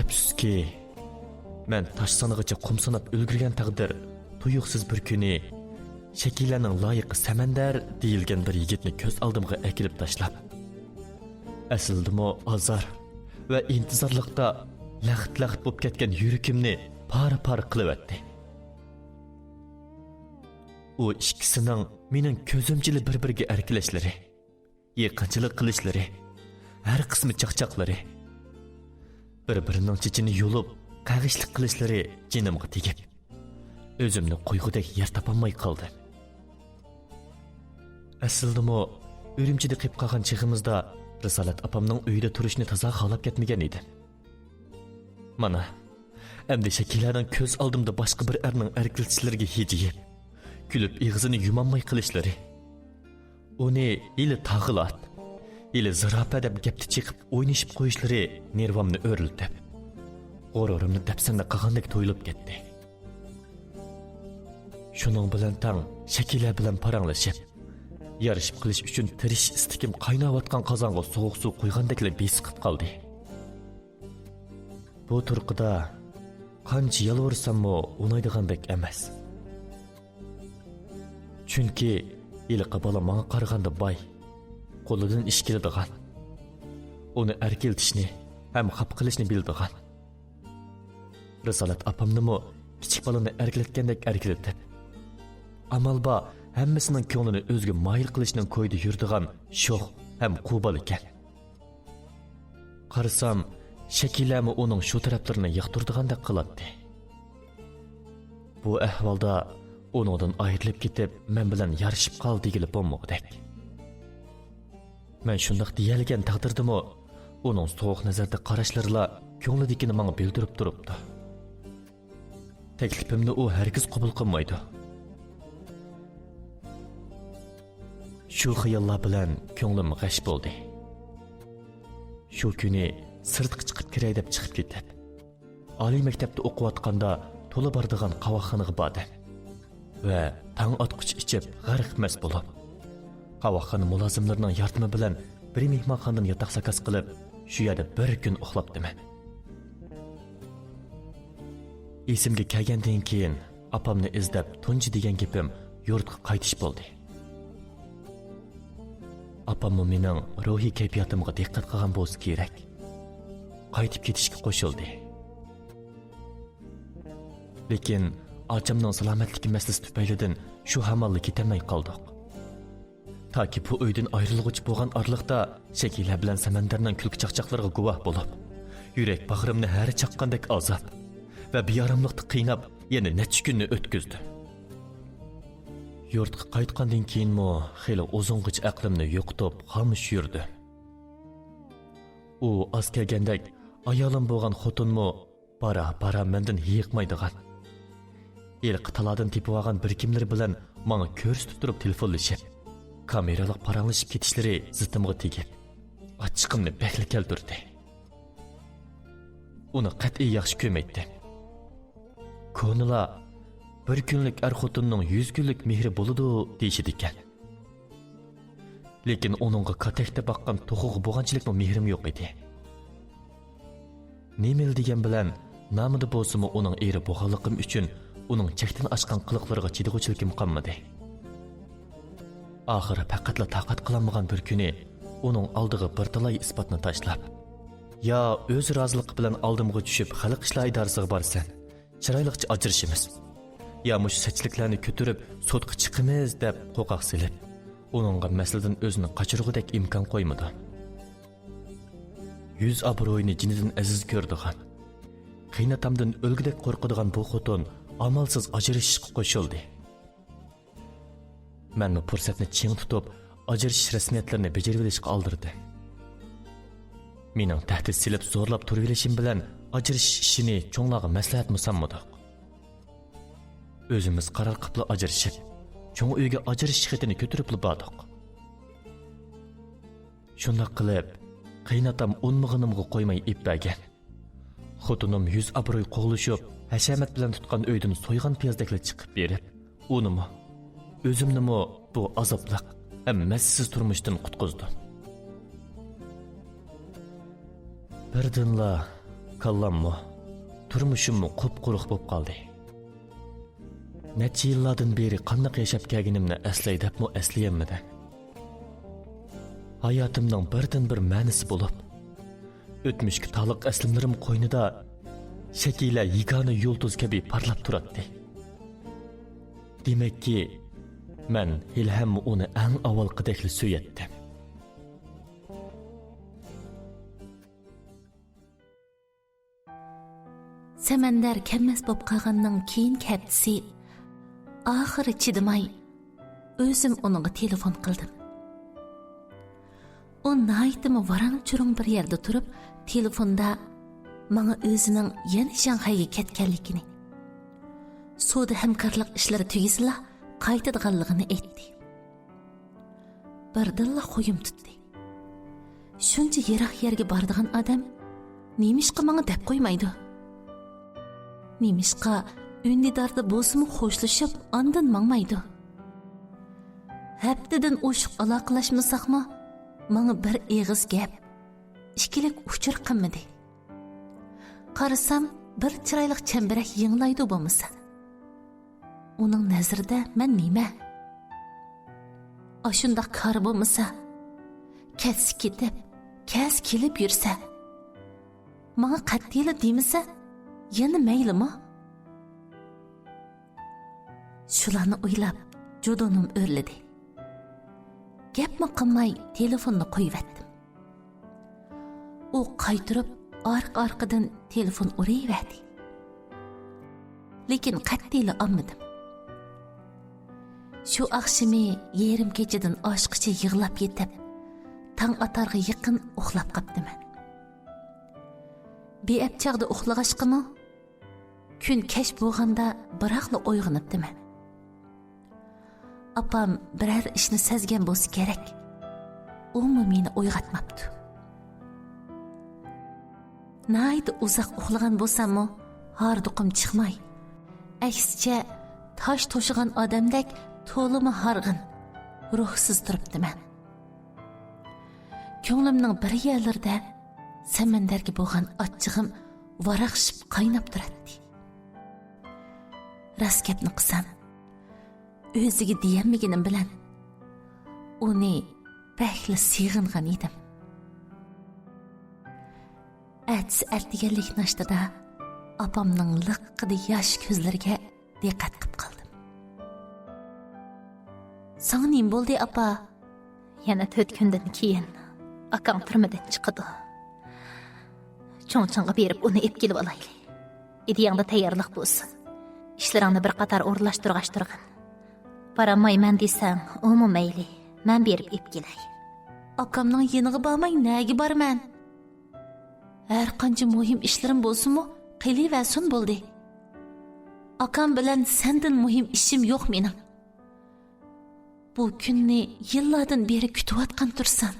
Afsuski, men tosh sanig'icha qum sanab ulgurgan taqdir, tuyuqsiz bir kuni shakllarning loyiqi samandar deyilgan bir yigitni ko'z oldimga akilib tashlab, aslidimi azar va intizorlikda laxt-laxt bo'lib ketgan yurakimni par-par qilyapti. U ikkisining mening ko'zimchili bir-biriga erkilashlari, yaqinchilik qilishlari, har qismi chaqchaqlari, bir-birining chichini yo'lib, qag'ishlik qilishlari jinimga tegib, o'zimni qo'yg'udek yer topolmay qoldim. Aslidimi, Urumchida qilib qolgan chig'imizda Risolat opamning uyida turishni toza xohlab ketmagan edim. Mana, endi shakillarning ko'z oldimda boshqa bir erning erkiltishlariga hijiyib, kulib ig'zini yumonmay qilishlari, uni ili tag'ilat, ili ziropa deb gapni chiqib o'ynashib qo'yishlari nervamni o'riltib, g'ururimni dapsanda qilgandek to'yilib ketdi. Shuning bilan tang shakillar bilan paranglashib, yarışib qilish uchun tirish istikim qaynayotgan qozonga sovuq suv qo'ygandekla besiqib qoldi. Bu turqida qancha yalvursam-mu o'ynaydigandek emas. Chunki yiliqi bola menga qaraganda boy, qo'lidan ish keladigan, uni erkiltishni ham xap qilishni biladigan. Risolat opamnimi kichik bolani erkilatgandek erkilatib, amal ba hammasining ko'nglini o'ziga mayil qilishning ko'yida yurdigan sho'x ham qubal ekan. Qarasam, shakilami uning shu taraflarini yiqtirdigandek qiladi. Bu ahvolda uningdan ayrilib ketib, men bilan yarishib qol degili bo'lmoqdek. Men shundoq deyilgan taqdirdimi, uning so'q nazarda qarashlarla ko'nglidagini menga bildirib turibdi. Teklifimni u hargiz qabul qilmaydi. Shu xayollar bilan ko'nglim g'ash bo'ldi. Shu kuni sirtqa chiqib kiray deb chiqib ketib, oliy maktabda o'qiyotganda to'la bordigan qavoqxonaga bordim va tong otqich ichib g'arq mast bo'lib, qavoqxona mulozimlarining yordami bilan bir mehmonxonadan yotoq zakas qilib, shu yerda bir kun uxlabdim. Esimga kelgandan keyin opamni izlab tunji degan gapim yurtga qaytish bo'ldi. Opam mening ruhiy kayfiyatimga diqqat qilgan bo'lsa kerak. Qaytib ketishga qo'shildi. Lekin achamning salomatligi masalasi tufaylidan shu hamalli ketamay qoldik. Taki bu uydan ayrilg'uch bo'lgan orliqda shakillar bilan samandarning kulki chaqchaqlariga guvoh bo'lib, yurak bag'rimni har chaqqandek azob va beyoramlikda qiynab, yana necha kunni o'tkazdi. Yurtga qaytgandan keyinmi xeyli uzungacha aqlimni yo'qotib, xomush yurdi. U az kelgandek ayolim bo'lgan xotinmi bara mendan yiqmaydigan. Ilk taladan tepib olgan bir kimlar bilan menga ko'rsatib turib telefonlashib, kameralik paranglashib ketishlari zitimga tegib, achchiqimni bekli keltirdi. Uni qat'iy yaxshi ko'rmaydi. Ko'nila bir kunlik xotinning 100 kunlik mehri bo'ladi deyishdi ekan. Lekin uningga katakda baqqan to'g'ri bo'lganchilikning mehrim yo'q edi. Nemel degan bilan namida bo'lsa-mu uning eri bo'lganligim uchun uning chekdan oshgan qiliqlariga chidag'uvchilikim qolmadi. Oxiri faqatla taqat qilolmagan bir kuni uning oldiga bir talay isbotni tashlab, "Ya o'z roziligi bilan oldimga tushib, xalq ishlar idorasiga borsan, chiroyliqcha ajrashimiz. Ya mush sachliklarni ko'tarib sudga chiqimiz" deb qo'qoq silib, uningga masaladan o'zini qochirgudek imkon qo'ymadi. 100 obro'yini jinidan aziz ko'rdigan, qiynatamdan o'lgudek qo'rqadigan bu xotin amalsiz ajrashishga qo'shildi. Men bu fursatni ching tutib, ajrashish rasmiyatlarini bajarib olishga oldirdi. Mening tahdid silib zo'rlab turib bilan ajrashish ishini cho'nglarga maslahat musammadik. O'zimiz qaror qilib ajrashib, cho'ng uyga ajrashish xatini ko'tarib bordik. Shunday qilib, qiynatam unmag'inimga qo'ymay ipbagan. Xotinim 100 obro'y qo'g'lishib, hashamat bilan tutgan uydan so'ygan piyozdaklar chiqib berib, unimi, o'zimnimi bu azobliq, ammassiz turmushdan qutqizdi. Birdinla kallammi, turmushimmi qup-quruq bo'lib qoldi. Necha yillardan beri qanday yashab kelganimni eslay debmi eslayammadim. Hayotimning birdan bir ma'nosi bo'lib, o'tmishga taalluq aslimlarim qo'ynida shakila yigona yulduz kabi parlab turadi. Demakki, men ilham uni eng avvalgidek suyatdim. Samandar kelmas bo'lib qolganning keyingi haftasi oxiri chidamay o'zim uningga telefon qildim. U naytimi varang-churung bir yerda turib, telefonda menga o'zining yana Shanxayga ketganligini, savdo hamkorlik ishlari tugisila qaytadiganligini aytdi. Birdilla qo'yim tutdi. Shuncha yiroq yerga boradigan odam nemishqa menga deb qo'ymaydi? Nemishqa undidarda bo'lsa-mu xo'shlashib, ondan mangmaydi? Haftadan o'shiq aloqalashmasaqmi, menga bir eg'iz gap, ikkilik uchur qilmadi. Qarasam, bir chiroyli chambarak yinglaydi bo'lmasa. Uning nazarida men nima? Ashundaq kar bo'lmasa, kes ketib, kes kelib yursa, menga qat'iyli demasa, yana maylimi? Shularni o'ylab, judonim o'rladi. Gapmi qilmay telefonni qo'yib u qaytirib orqa-orqadan telefon urayverdi. Lekin qattiqli olmadim. Shu oqshimi yerim kechadan oshqicha yig'lab yetib, tong atarga yaqin uxlab qopdiman. Beabchaqda uxlag'ashqimi, kun kech bo'lganda biroqla uyg'onibdiman. Apam biror ishni sezgan bo'lsa kerak. U meni uyg'otmabdi. Nayda uzoq uxlagan bo'lsam-mu, harduqim chiqmay, aksicha tosh to'shigan odamdek to'limi harg'in, ruhsiz turibdiman. Ko'nglimning bir yerlarida samandarga bo'lgan achchig'im varaqshib qaynab turadi. Rost gapni qilsam, o'ziga deyolmaganim bilan uni bakli sig'ingan edim. Ertiganlik nashtada apamning liqqida yosh ko'zlariga diqqat qilib qoldim. Sana nim bo'ldi apa? Yana 4 kundan keyin akam turmadan chiqadi. Cho'ng-cho'ngga berib uni ep kelib olayli. Ideyangda tayyorlik bo'lsin. İşlerini bir qatar o'rlashtirg'ashtirg'in. Baramayman desang, umi mayli. Men berib ep kelay. Akamning yeniga bormay nega borman? Her qancha muhim ishlarim bo'lsa-mu, qilaversin bo'ldi. Akam bilan sendan muhim ishim yo'q mening. Bu kunni yillardan beri kutayotgan tursan.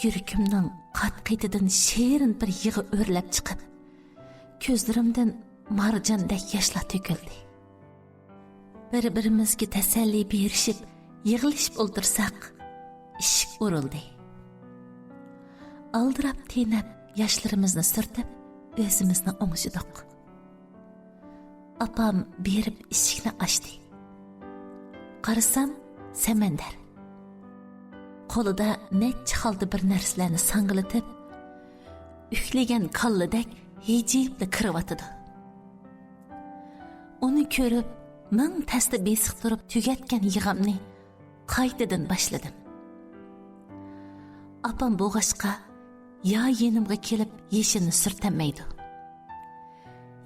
Yuragimning qat-qitidan sherin bir yig'i o'rlab chiqib, ko'zlarimdan marjandek yoshlar to'kildi. Bir-birimizga tasalli berishib, yig'ilishib o'ltirsak, eshik urildi. Aldirab tenab yoshlarimizni surtib, o'zimizni o'ng'ishidik. Apam berib eshikni ochdi. Qarasam, samandar. Qo'lida necha xalda bir narsalarni sangilitib, uxlagan kalladek hijibli kirib Uni ko'rib, ming tasda besiq turib tugatgan yig'amni qaytadan boshladim. Apam bo'g'ashqa ya yenimga kelib yeshini surtamaydi.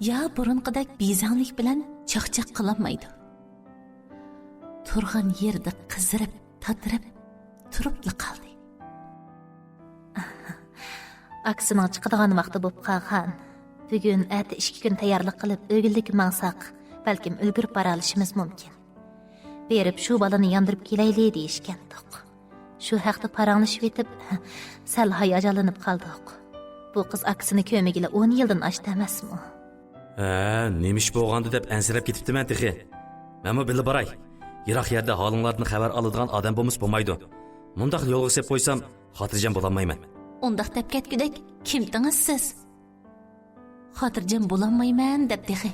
Ya burunqidek bezanlik bilan chaqchaq qilolmaydi. Turgan yerda qizirib, tatirib, turibli qoldi. Aksining chiqadigan vaqti bo'lib qolgan. Bugun erta 2 kun tayyorlik qilib o'g'illik maqsaq, balkim ulgurib bora olishimiz mumkin. Berib shu balani yondirib kelayli deyishgandik. Shu haqda paranglashib etib, sal hayajonlanib qoldik. Bu qiz aksini ko'magila 10 yildan oshdi emasmi? Nemish bo'lgandi deb ansirab ketibdiman texi. Menmi bilib boray. Yiroq yerda holinglarni xabar oladigan odam bo'lmaydi. Mundaq yo'lga sep qo'ysam, xotirjam bo'lolmayman. Undaq deb ketgudek, kimdingiz siz? Xotirjam bo'lolmayman deb texi.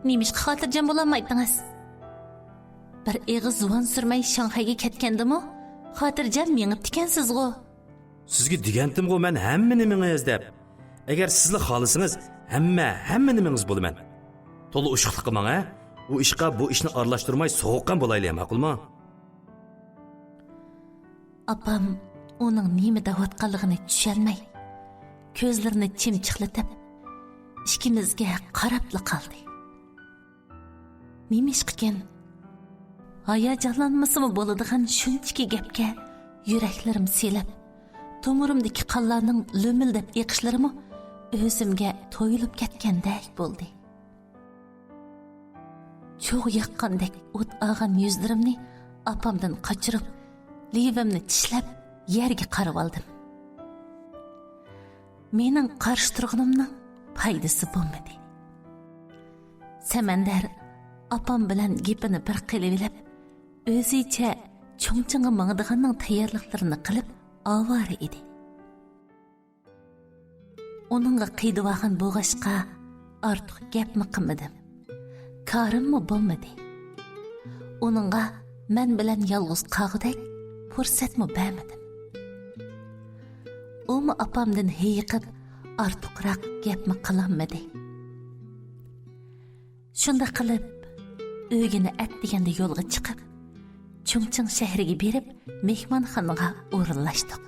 Nemishqa xotirjam bo'lolmaydingiz? Bir eg'iz zuvan surmay Shanxayga ketgandimi? Xotirjam mengib tikansiz-g'o. Sizga degandim-g'o men hamma nimangiz deb. Agar sizlar xohlasangiz, hamma nimangiz bo'laman. To'liq ushiqlik qilmang, ha? U ishqa bu ishni aralashtirmay so'g'uqqan bo'layli, ma'qulmi? Apam uning nima deyotganligini tushalmay, ko'zlarini chimchiqlatib, ikkimizga qarabla qoldi. Nima ish qilgan? Hayajonlanmasimi bo'ladigan shunchaki gapga yuraklarim selib, to'mirimdagi qonlarning lo'mildab eqishlarimi o'zimga to'yilib ketgandek bo'ldi. Cho'g' yaqqandek o't olgan yuzlarimni apamdan qochirib, levimni tishlab yerga qarab oldim. Mening qarshi turganimning foydasi bo'lmadi. Samandar apam bilan gapini bir qilib, o'zicha cho'ng-cho'ngga mangdiganning tayyorliklarini qilib avara edi. Uningga qiydivag'an bo'g'ashqa ortiq gapmi qilmadim. Karimmi bo'lmadi. Uningga men bilan yolg'iz qolgudek fursatmi bermadim. Umi apamdan hayiqib ortiqroq gapmi qilolmadi. Shunda qilib öygini deganda yo'lga chiqib, Chungching shahriga berib, mehmonxonaga o'rinlashdik.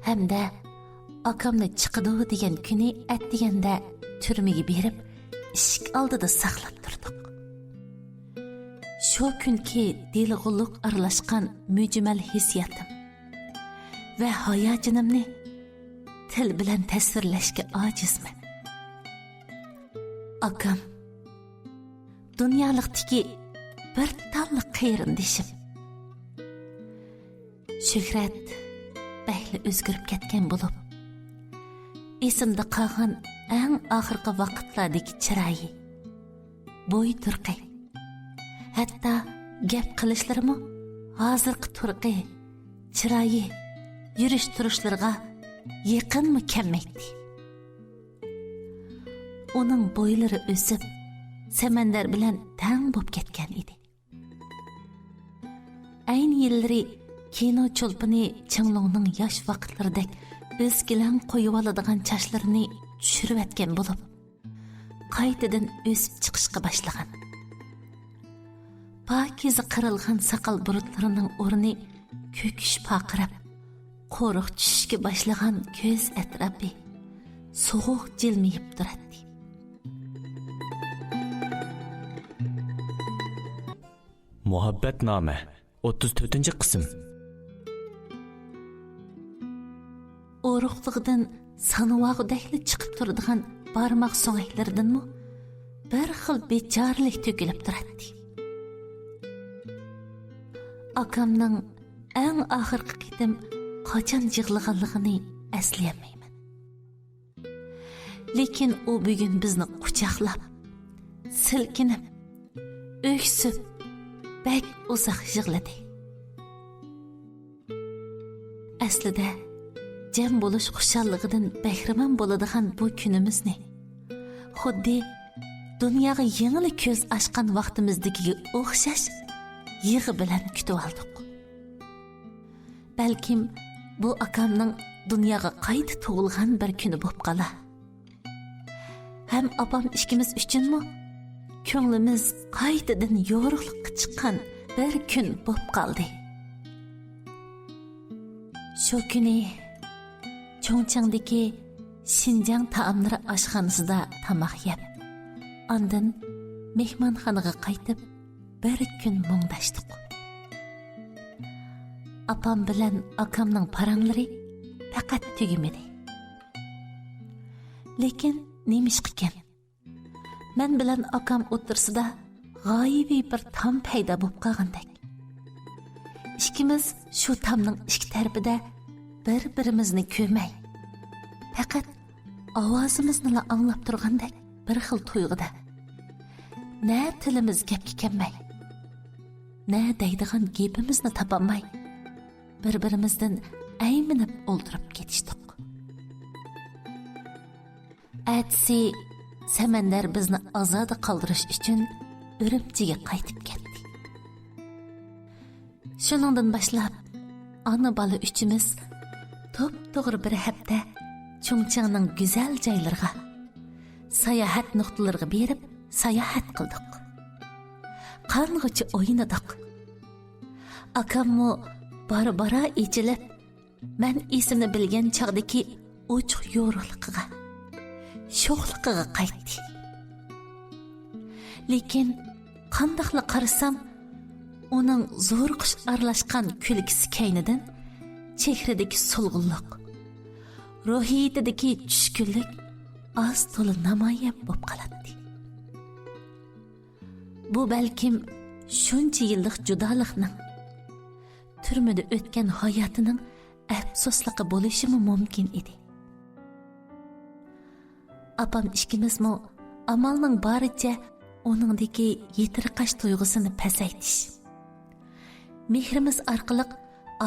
Hamda akamni chiqidi degan kuni deganda turmaga berib, eshik oldida saqlab turdik. Shu kunki dilg'ulluq aralashgan mujmal hissiyotim va hayojonimni til bilan tasvirlashga ojizman. Akam dunyolikdagi bir tanli qarindishim. Shuhrat bahli o'zgarib ketgan bo'lib, esimda qolgan eng oxirgi vaqtlardagi chiroyi, bo'y turqi, hatto gap qilishlarimi hozirgi turqi, chiroyi, yurish turishlarga yaqin mukammaydi. Uning bo'ylari o'sib, samandar bilan tang bo'lib ketgan edi. Ayni yillari kino cho'lpini Changlongning yosh vaqtlaridek o'zgilan qo'yib oladigan chochlarini tushirib atgan bo'lib, qaytadan o'sib chiqishga boshlagan. Pokiza qirilgan soqol burutlarining o'rni ko'kish paqirab, qo'riq tushishga boshlagan ko'z atrofi sovuq jilmayib turadi. Muhabbatnoma 34-qism. O'ruqliqdan sanavog'dakli chiqib turadigan barmoq so'ngaklardanmi bir xil bechoralik to'kilib turadi. Akamning eng oxirgi qitim qachon yig'laganligini eslayolmayman. Lekin u bugun bizni quchoqlab, silkinib, o'ksib, bak uzoq yig'ladi. Aslida jam bo'lish xushalligidan bahramand bo'ladigan bu kunimizni xuddi dunyoga yangi ko'z ochgan vaqtimizdagiga o'xshash yig'i bilan kutib oldik. Balkim bu akamning dunyoga qayta tug'ilgan bir kuni bo'lib qolar. Ham opam ikkimiz uchunmi ko'nglimiz qaytadan yorug'likqa chiqqan bir kun bo'lib qoldi. Shu kuni Chongqingdagi Xinjiang taomlari oshxonasida tamoq yeb, ondan mehmonxonaga qaytib bir kun mungdashdik. Apam bilan akamning paranglari faqat tugimadi. Lekin nemishqikan men bilan akam o'tirsida g'oyibiy bir tom paydo bo'lib qolgandek. Ikkimiz shu tomning ikki tarafida bir-birimizni ko'may, faqat ovozimizni anglab turgandek bir xil tuyg'uda. Na tilimiz gapga kelmay, na deydigan gapimizni topolmay, bir-birimizdan ayminib o'ldirib ketishdik. Atsi samandar bizni ozoda qoldirish uchun Urumchiga qaytib ketdi. Shuningdan boshlab ana bola uchimiz to'g'ri bir hafta Chungchingning go'zal joylariga, sayohat nuqtalariga berib sayohat qildik. Qarnig'icha o'ynadik. Akammo bara ichilib, men esimni bilgan chog'dagi ochiq yo'riqligiga, sho'xligiga qaytdi. Lekin qandoqla qarasam, uning zo'rqish aralashgan kulgisi kaynidan chehradagi sulg'unlik, ruhiyatidagi tushkunlik oz to'la namoyon bo'lib qoladi. Bu balkim shuncha yillik judolikning, turmada o'tgan hayotining afsusligi bo'lishi mumkin edi. Apam ikkimizmi amalning boricha uningdagi yetirqash tuyg'usini pasaytish, mehrimiz orqali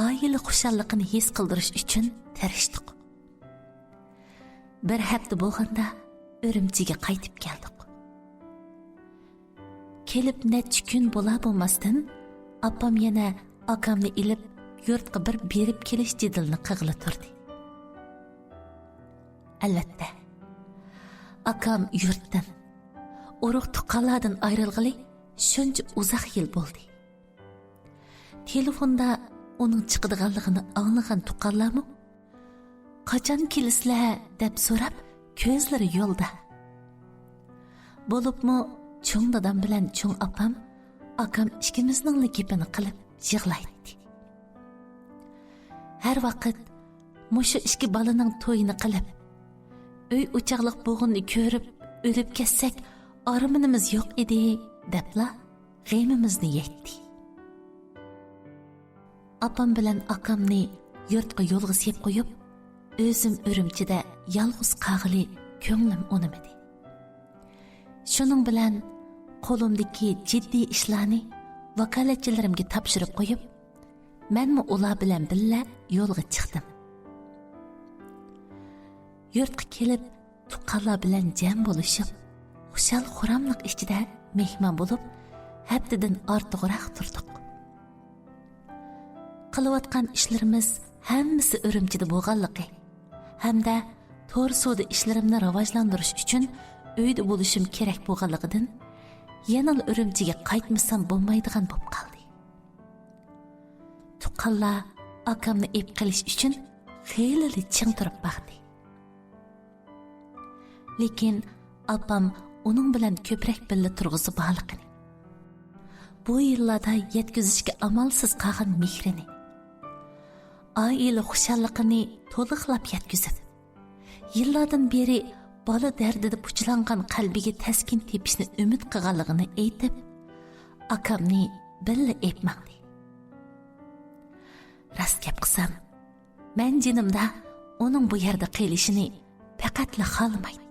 oila xushalligini his qildirish uchun tirishdik. Bir hafta bo'lganda Urumchiga qaytib keldik. Kelib necha kun bo'la bo'lmasdan apam yana akamni ilib yurtga bir berib kelish jidilni qig'li turdi. Albatta, akam yurtdan, urug' tuqqanlardan ayrilg'ili shuncha uzoq yil bo'ldi. Telefonda uning chiqadiganligini anglagan tuqqanlarmi qachon kelisizlar deb so'rab ko'zlari yo'lda. Bo'libmi cho'ng dadam bilan cho'ng opam akam ikkimizning gapini qilib yig'laydi. Har vaqt mushu ikki balaning to'yini qilib uy o'chaqliq bo'g'inni ko'rib o'lib ketsak armonimiz yo'q edi debla g'amimizni yetdi. Apam bilan akamni yurtga yo'lga sep qo'yib, o'zim Urumchida yolg'iz qag'ili ko'nglim unimidi. Shuning bilan qo'limdagi jiddiy ishlarni vakolatchilarimga topshirib qo'yib, menmi ular bilan birga yo'lga chiqdim. Yurtga kelib, tuqqanlar bilan jam bo'lishib, xushal xuramliq ichida mehmon bo'lib, haftadan ortiqroq turdik. Qilayotgan ishlarimiz hammasi Urumchida bo'lganligi hamda to'g'ri ishlarimni rivojlantirish uchun uyda bo'lishim kerak bo'lganligidan yana Urumchiga qaytmasam bo'lmaydigan bo'lib qoldi. Tuqqanlar akamni ep qilish uchun xeyli ching turib baqdi. Lekin apam uning bilan ko'proq birga turg'isi borligini, bu yillarda yetkazishga amalsiz qolgan mehrini, oila xushalligini to'liqlab yetkazib, yillardan beri bola dardida puchlangan qalbiga taskin tepishni umid qilganligini aytib, akamni birga epmoqdi. Rost gap qilsam, men jinimda uning bu yerda qilishini faqatla xohlamaydim.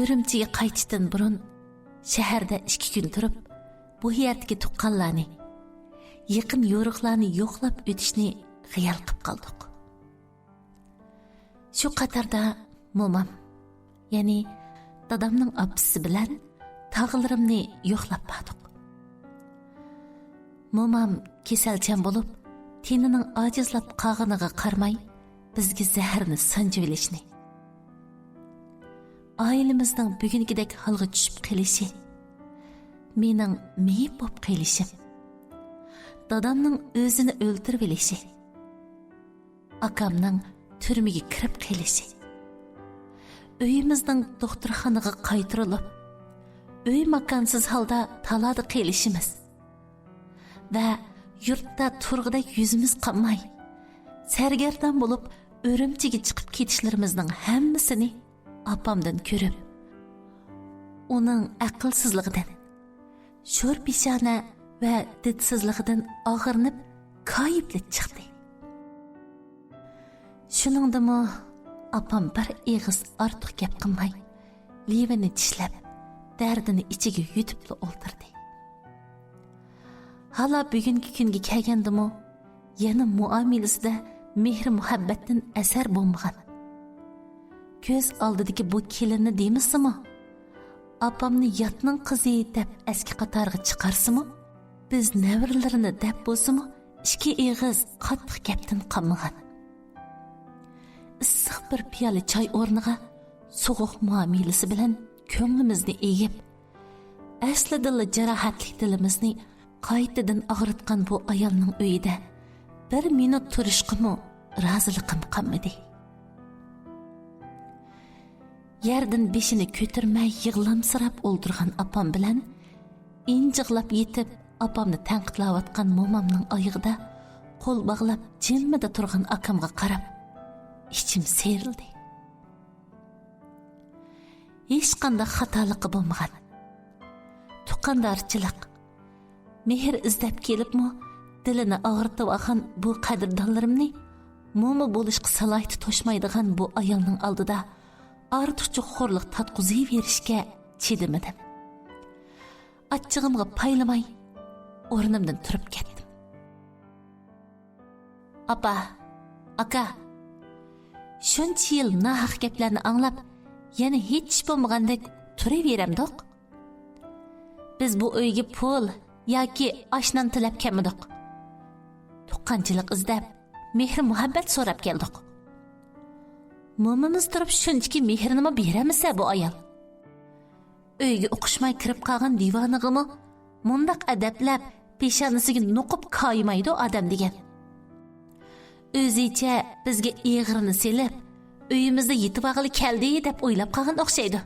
Urumchiga qaytishdan burun shaharda 2 kun turib, bu yerdagi tuqqanlarni, yaqin yo'riqlarni yo'qlab o'tishni xayol qilib qoldik. Shu qatorda momam, ya'ni dadamning opasi bilan tog'larimni yo'qlab bordik. Momam kasalchan bo'lib, tenining ojizlab qolganiga qaramay, bizga zaharni sanjib olishni, ailemizning bugungidek holga tushib qolishi, mening meyib bo'lib qolishim, dadamning o'zini o'ldirib olishi, akamning turmaga kirib qolishi, uyimizning doktorxonaga qaytarilib, uy makonsiz holda talada qolishimiz va yurtda turg'idek yuzimiz qolmay, sargardon bo'lib Urumchiga chiqib ketishlarimizning hammasini apamdan ko'rib, uning aqlsizligidan, sho'rpishona va didsizligidan og'irnib, koyiblik chiqdi. Shuningdimi, apam bir eg'iz ortiq gap qilmay, levini tishlab, dardini ichiga yutib o'ltirdi. Hala bugungi kunga kelgandimi, yana muomalasida mehr muhabbatdan asar bo'lmagan. Ko'z oldidagi bu kelinni deymizmi? Apamni yotning qizi deb eski qatorga chiqarsimi? Biz nevaralarini deb bo'lsimi, 2 eg'iz qattiq gapdan qolmagan. Issiq bir piyola choy o'rniga so'g'uq muomalasi bilan ko'nglimizni egib, aslida jarohatli dilimizni qaytadan og'ritgan bu ayolning uyida bir minut turishqimi roziliqim qolmadi. Yerdan beshini ko'tarmay yig'lamsirab o'ldirgan apam bilan injiqlab yetib, apamni tanqidlayotgan momamning oyog'ida qo'l bog'lab jimmida turgan akamga qarab, ichim serildi. Hech qanday xatoligi bo'lmagan. Tuqqandarchilik, mehr izlab kelibmi, dilini og'ritib olgan bu qadrdonlarimni mo'mi bo'lishga salohiyati to'shmaydigan bu ayolning oldida ortiqcha xo'rliq tatqizib berishga chidamadim. Achchig'imga paylamay o'rnimdan turib ketdim. Apa, aka, shuncha yil nahaq gaplarni anglab, yana hech bo'lmagandek turaveramdiq. Biz bu uyga pul yoki oshnan tilab kelmadik. Tuqqanchilik izlab, mehr muhabbat so'rab keldik. Mo'mimiz turib shunchaki mehrini beramisa bu ayol? uyga o'qishmay kirib qolgan divonig'imi mundaq adablab peshonasiga nuqib koymaydi odam degan. O'zicha bizga ig'irini selib, uyimizda yetib og'ili keldi deb o'ylab qolgan o'xshaydi.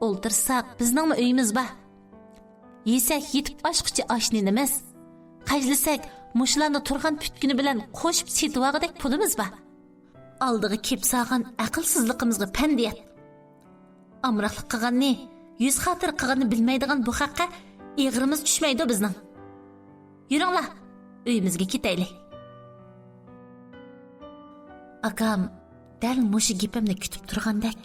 O'ltirsaq bizning uyimiz bor. Yesak yetib oshquchi oshninimiz. Qajlisak mushlarni turgan putkuni bilan qo'shib setib olg'idek pulimiz bor. Aldığı kep sağan aqlsızlığımızga pendiyat. Amraqlıq qilganni, yüz xatir qilganni bilmaydigan bu haqqa ig'rimiz tushmaydi bizning. Yuringlar, uyimizga ketaylik. Akam dal mushu gapimni kutib turgandek,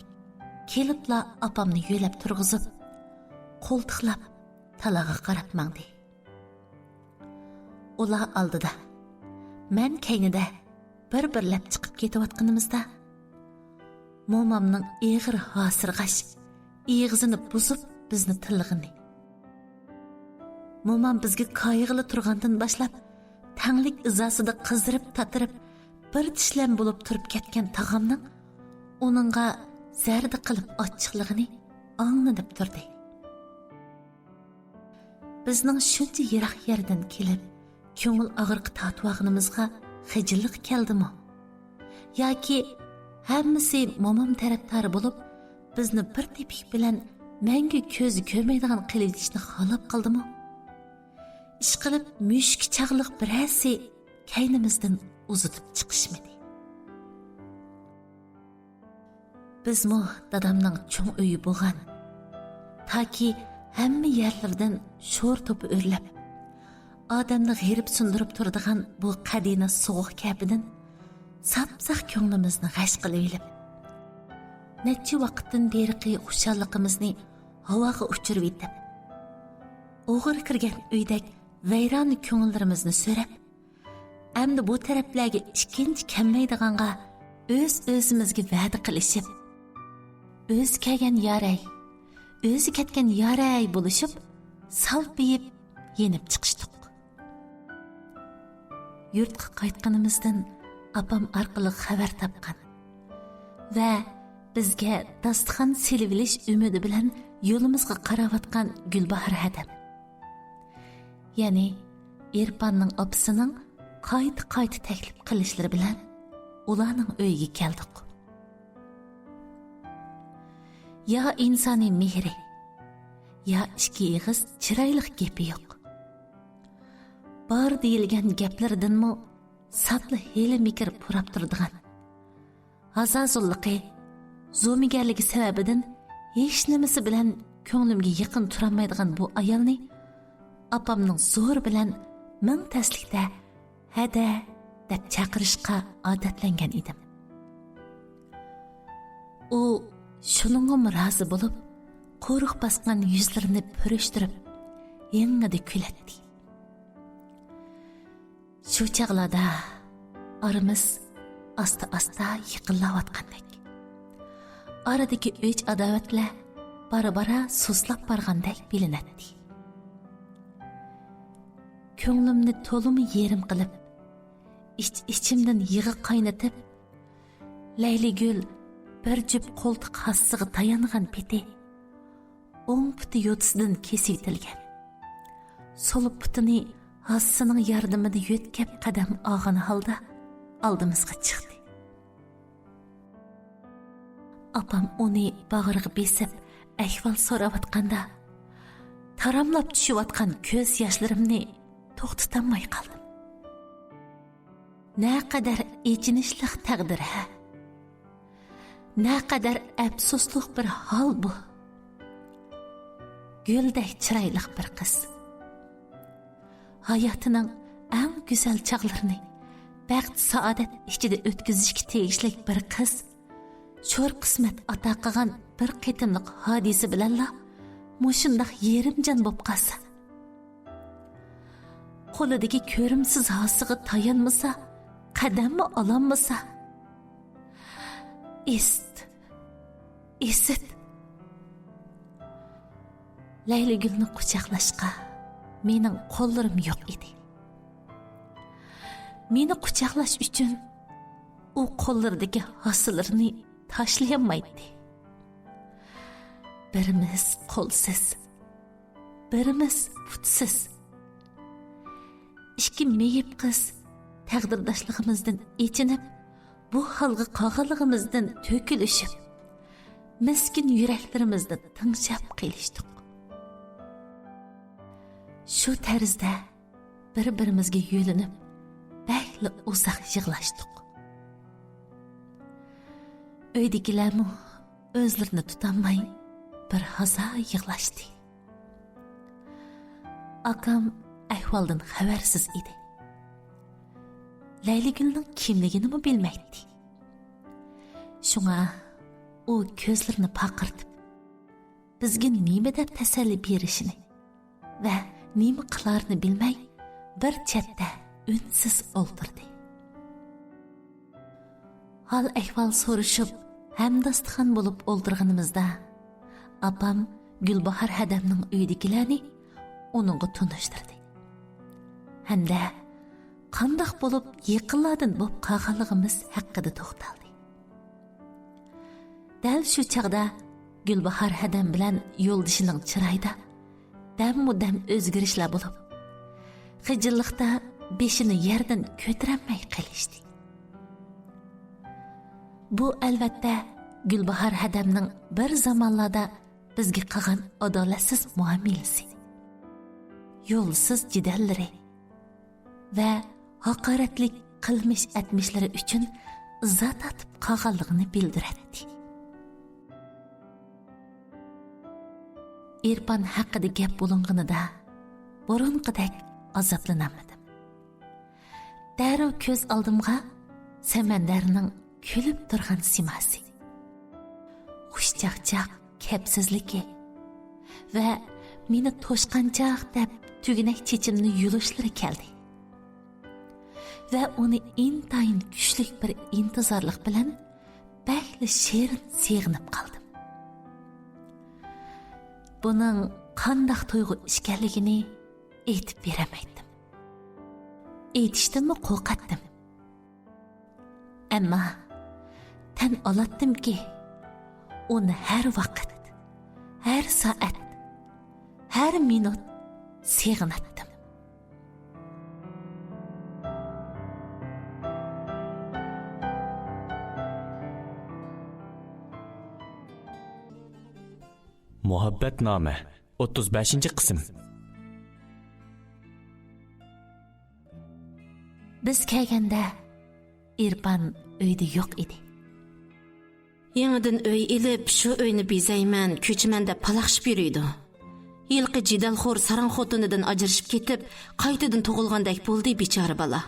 kelibla opamni yo'lab turg'izib, qo'ltiqlab talaga qarab mangdi. Ular oldida, men keynida bir-birlab chiqib ketayotganimizda momamning ig'ir hasirg'ash ig'zini buzib bizni tillig'ini. Momam bizga qayg'ili turgandan boshlab tanglik izosida qizdirib tatirib bir tishlam bo'lib turib ketgan tag'amning uningga zarda qilib ochiqligini anglanib turdi. Bizning shuncha yiroq yerdan kelib ko'ngil og'riq tatvoqnimizga xijillik keldimi? Yoki hammasi momam tarafdori bo'lib, bizni bir tepik bilan mangu ko'z ko'rmaydigan qilishni xalab qildimi? Ish qilib mushk chaqliq birasi kaynimizdan uzitib chiqishmadi. Bizmi dadamning cho'ng uyi bo'lgan. Taki hamma yerlardan sho'r to'pi o'rlab odamni g'irib sundirib turadigan bu qadina sovuq kabidan sapsaq ko'nglimizni g'ash qilib elib, necha vaqtdan beri xushalligimizni havoga uchirib etib, o'g'ir kirgan uydek vayron ko'ngillarimizni so'rab, endi bu taraflarga ikkinchi kelmaydiganga o'z-o'zimizga va'da qilishib, o'z kelgan yaray, o'zi ketgan yaray bo'lishib, salpiyib yenib chiqishdik. Yurtga qaytganimizdan apam orqali xabar topgan va bizga dasturxon silivilish umidi bilan yo'limizga qarayotgan Gulbahor hadam. Ya'ni Irfanning opasining qayta taklif qilishlari bilan ularning uyiga keldik. Ya insoniy mehri, ya ikki ig'iz chiroyli gapi yo'q. Bar deyilgan gaplardanmi sapli heli mikir purab turdigan. Azazulliqi, zo'migarligi sababidan hech nimasi bilan ko'nglimga yaqin turolmaydigan bu ayolni opamning zo'r bilan ming taslikda hada deb chaqirishga odatlangan edim. U shuningga rozi bo'lib, qo'riq bosgan yuzlarini purishtirib, yengida kulatdi. Shu chaqlarda aramiz asta-asta yiqillayotgandek. Aradagi o'ch adovatlar bara-bara sustlab borgandek bilinadi. Ko'nglimni to'limi yerim qilib, ichimdan yig'i qaynatib, Layligul bir jup qo'ltiq hassiga tayangan peti o'ng puti yo'tisidan kesib etilgan. So'l putini hassining yordamida yo'tkab qadam og'an holda oldimizga chiqdi. Opam uni bag'riga besib ahvol so'rayotganda taramlab tushayotgan ko'z yoshlarimni to'xtatolmay qoldim. Naqadar echinishli taqdir ha. Naqadar afsusli bir hol bu. Gulday chiroyli bir qiz. Hayotining eng go'zal chaqlarini baxt saodat ichida o'tkazishga tegishli bir qiz sho'r qismat ato qilgan bir qitimliq hodisa bilanla mushundaq yerimjon bo'lib qolsa, qo'lidagi ko'rimsiz hosiga tayanmasa, qadammi ololmasa, esit Layligulni quchoqlashga mening qo'llarim yo'q edi. Meni quchoqlash uchun u qo'llaridagi hosilarini tashlayolmaydi. birimiz qo'lsiz, birimiz putsiz. İki meyip qiz taqdirdoshligimizdan echinib, bu holga qolganligimizdan to'kilishib, miskin yuraklarimizni tinchab qilishdik. Shu tarzda bir-birimizga yo'linib, bakli uzoq yig'lashdik. Uydagilarmi o'zlarini tutolmay bir haza yig'lashdi. Akam ahvoldan xabarsiz edi. Laylagulning kimligini bilmaydi. Shunga u ko'zlarini paqirtib, bizga nima deb tasalli berishini va nima qilarini bilmay bir chetda unsiz o'ltirdi. Hal ahvol so'rashib, hamdastxon bo'lib o'ltirganimizda opam Gulbahor Hadamning uyidagilarni onunga tunishtirdi. Hamda qandoq bo'lib yaqinlardan bo'lib qolganligimiz haqida to'xtaldi. Dal shu chaqda Gulbahor Hadam bilan yo'ldishining chiroyida dam-dam o'zgarishlar bo'lib, xijillikda beshini yerdan ko'taramay qilishdi. Bu albatta Gulbahor Hadamning bir zamonlarda bizga qilgan adolatsiz muomalasi, yo'lsiz jidallari va haqoratlik qilmish atmishlari uchun izzat atib qolganligini bildiradi. Irfan haqida gap bo'lganida burunqidek azoblanamadim. Darrov ko'z oldimga samandarning kulib turgan simasi, xushchaqchaq kapsizligi va meni to'shqanchaq deb tuginak chechimni yulishlari keldi. Va uni intayin kuchli bir intizorlik bilan bakli shirin seg'inib qoldim. Buning qandoq tuyg'u ishkanligini aytib beramaydim. Aytishdimmi qo'rqatdim. Ammo tan olatdimki, uni har vaqt, har soat, har minut seg'inatdim. Muhabbatnoma 35-qism. Biz kelganda Irfan uyda yo'q edi. Yangidan uy ilib, shu uyni bezayman, ko'chiman deb palaqshib yuriydi. Yilqi jidalxo'r saran xotinidan ajrashib ketib, qaytadan tug'ilgandek bo'ldi bechora bola.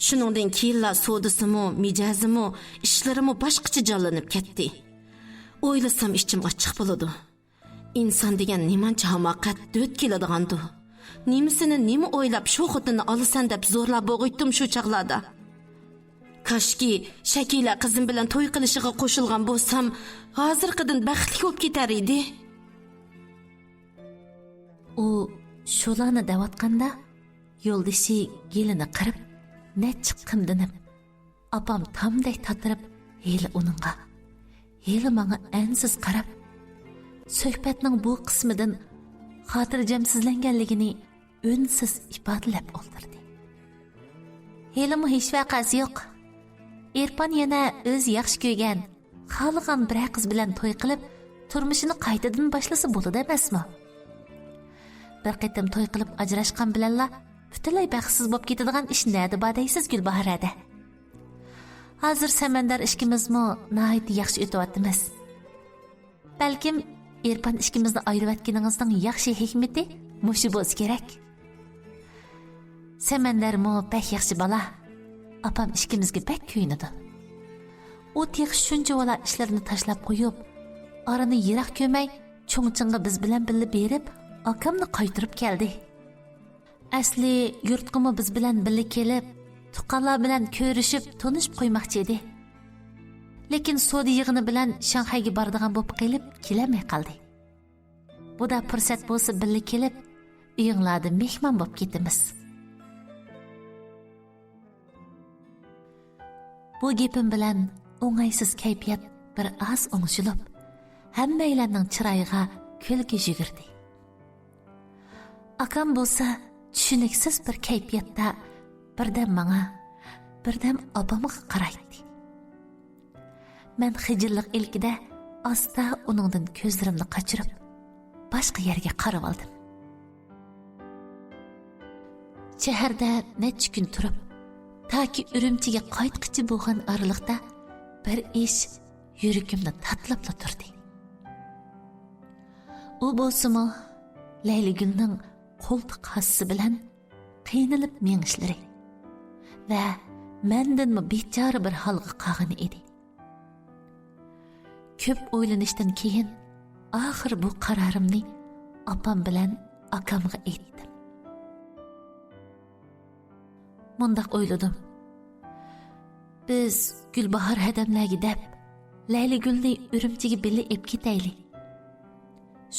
Shuningdan keyinla sodisimi, mijozimi, ishlarimi boshqacha jonlanib ketdi. O'ylasam ichim ochiq bo'ladi. İnsan degan nimancha hamoqat döt keladigandu. Nimisini nima o'ylab shu xotinni olasan deb zo'rlab bo'g'itdim shu chaqlarda. Kashki Shakila qizim bilan to'y qilishiga qo'shilgan bo'lsam, hozirqidan baxtli bo'lib ketar edi. U shularni davatganda yo'ldishi gelini qirib, nech qimdinib, opam tamday tatirib, heli uningga, heli menga ansiz qarab, suhbatning bu qismidan xotirjamsizlanganligini unsiz ifodalab o'ldirdi. Helimu hech vaqasi yo'q. Irfan yana o'z yaxshi ko'rgan, xohlagan bir qiz bilan to'y qilib, turmushini qaytadan boshlasa bo'ladi emasmi? Bir qitim to'y qilib ajrashgan bilanla butunlay baxtsiz bo'lib ketadigan ish nada bor deysiz Gulbahor ada? Hozir samandar ishkimizmi nihoyat yaxshi o'tyapmiz. Balkim Irfan ishkimizni ayirayotganingizning yaxshi hikmati mushu bo'lsa kerak. Samandarmi pek yaxshi bola. Opam ishkimizga pek kuyunadi. U tex shuncha bola ishlarini tashlab qo'yib, orani yiroq ko'may, cho'ngchinga biz bilan birga berib, akamni qaytirib keldi. Asli yurtqimi biz bilan birga kelib, tuqqanlar bilan ko'rishib, tanishib qo'ymoqchi edi. Lekin Sodi yig'ini bilan Shanxayga boradigan bo'lib qilib, kelamay qoldi. Bu da fursat bo'lsa birga kelib, uyinglarda mehmon bo'lib ketamiz. Bu gapim bilan o'ng'aysiz kayfiyat bir oz o'ngshilib, hammalarning chiroyiga kulgi yugurdi. Akam bo'lsa tushuniksiz bir kayfiyatda birdan menga, birdan opamga qaraydi. Men xijillik ilkida asta uningdan ko'zlarimni qochirib, boshqa yerga qarab oldim. Shaharda necha kun turib, taki Urumchiga qaytqichi bo'lgan oraliqda bir ish yuragimni tatlabla turdi. U bo'lsa-mu Layligulning qo'ltiq hassi bilan qiynalib mengishlari va mendanmi bechora bir holga qolgan edi. Ko'p o'ylanishdan keyin oxir bu qarorimni opam bilan akamga aytdim. Mundaq o'yladim. Biz Gulbahor hadamlarga deb Layligulni Urumchiga birga olib ketaylik.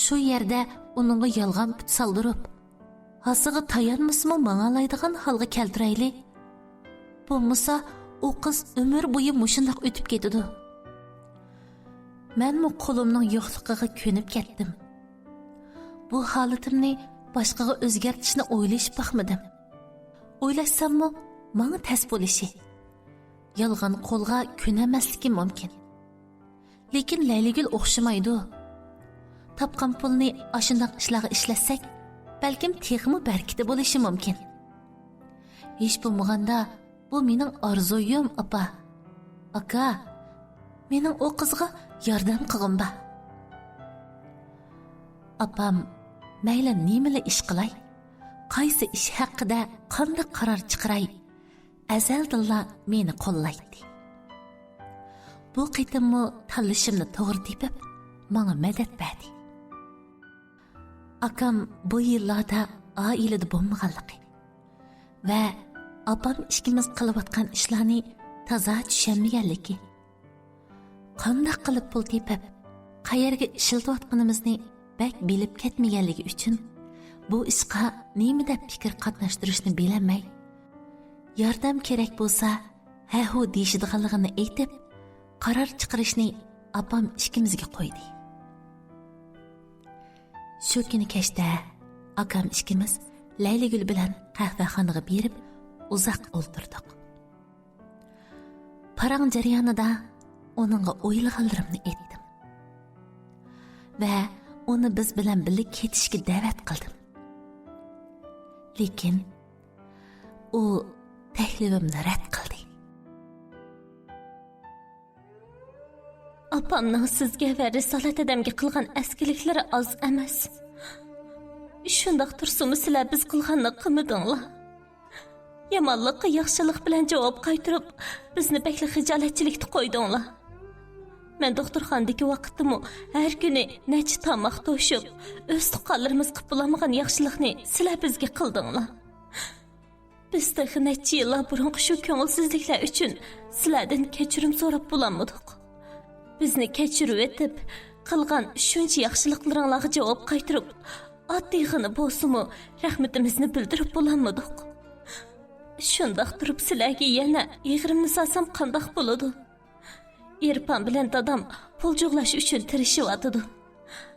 Shu yerda uningga yolg'on put soldirib, hasiga tayanmasmi mang'alaydigan holga keltiraylik. Bo'lmasa, u qiz umr bo'yi mushundaq o'tib ketadi. Menmi qo'limning yo'qligiga ko'nib ketdim. Bu holatimni boshqaga o'zgartirishni o'ylashib baxmadim. O'ylashsammi, menga tas bo'lishi. Yolg'on qo'lga ko'namasligi mumkin. Lekin Layligul o'xshamaydi. Topgan pulni ashundaq ishlarga ishlasak, balkim texmi barkiti bo'lishi mumkin. Hech bo'lmaganda bu mening orzuyim, opa. Aka, mening o qizga yordam qilg'inba. Opam, mayli nimali ish qilay, qaysi ish haqida qanday qaror chiqaray, azaldilla meni qo'llaydi. Bu qitimmi tanlashimni to'g'ri tepib, menga madad berdi. Akam bu yillarda oilada bo'lmaganligi va opam ikkimiz qilayotgan ishlarni toza tushunmaganligi, qanday qilib pul tepib, qayerga ishlatayotganimizni bak bilib ketmaganligi uchun bu ishga nima deb fikr qatnashtirishni bilamay, yordam kerak bo'lsa, ha-hu deyishdiganligini aytib, qaror chiqarishni opam ikkimizga qo'ydi. Shu kuni kechda akam ikkimiz Layligul bilan qahvaxonaga berib uzoq o'ltirdik. Parang jarayonida onunğa o'ylaganlarimni aytdim va uni biz bilan birga ketishga da'vat qildim. Lekin u taklifimni rad qildi. Opamning sizga va Risolat adamga qilgan askiliklari oz emas. Shundoq tursa-mu sizlar biz qilganni qilmadinglar. Yomonlikqa yaxshilik bilan javob qaytarib, bizni bakli xijolatchilikda qo'ydinglar. Men doktorxonadagi vaqtimi har kuni necha tomoq to'shib, o'z tuqqanlarimiz qilib bo'lmagan yaxshilikni sizlar bizga qildinglar. Biz de necha yillar burungi shu ko'ngilsizliklar uchun sizlardan kechirim so'rab bo'lmadik. Bizni kechirib etib, qilgan shuncha yaxshiliklaringizga javob qaytarib, oddiygina bo'lsa-mu rahmatimizni bildirib bo'lmadik. Shundoq turib sizlarga yana yig'rimni solsam qandoq bo'ladi? Erpan bilan dadam pul jo'g'lash uchun tirishyapti.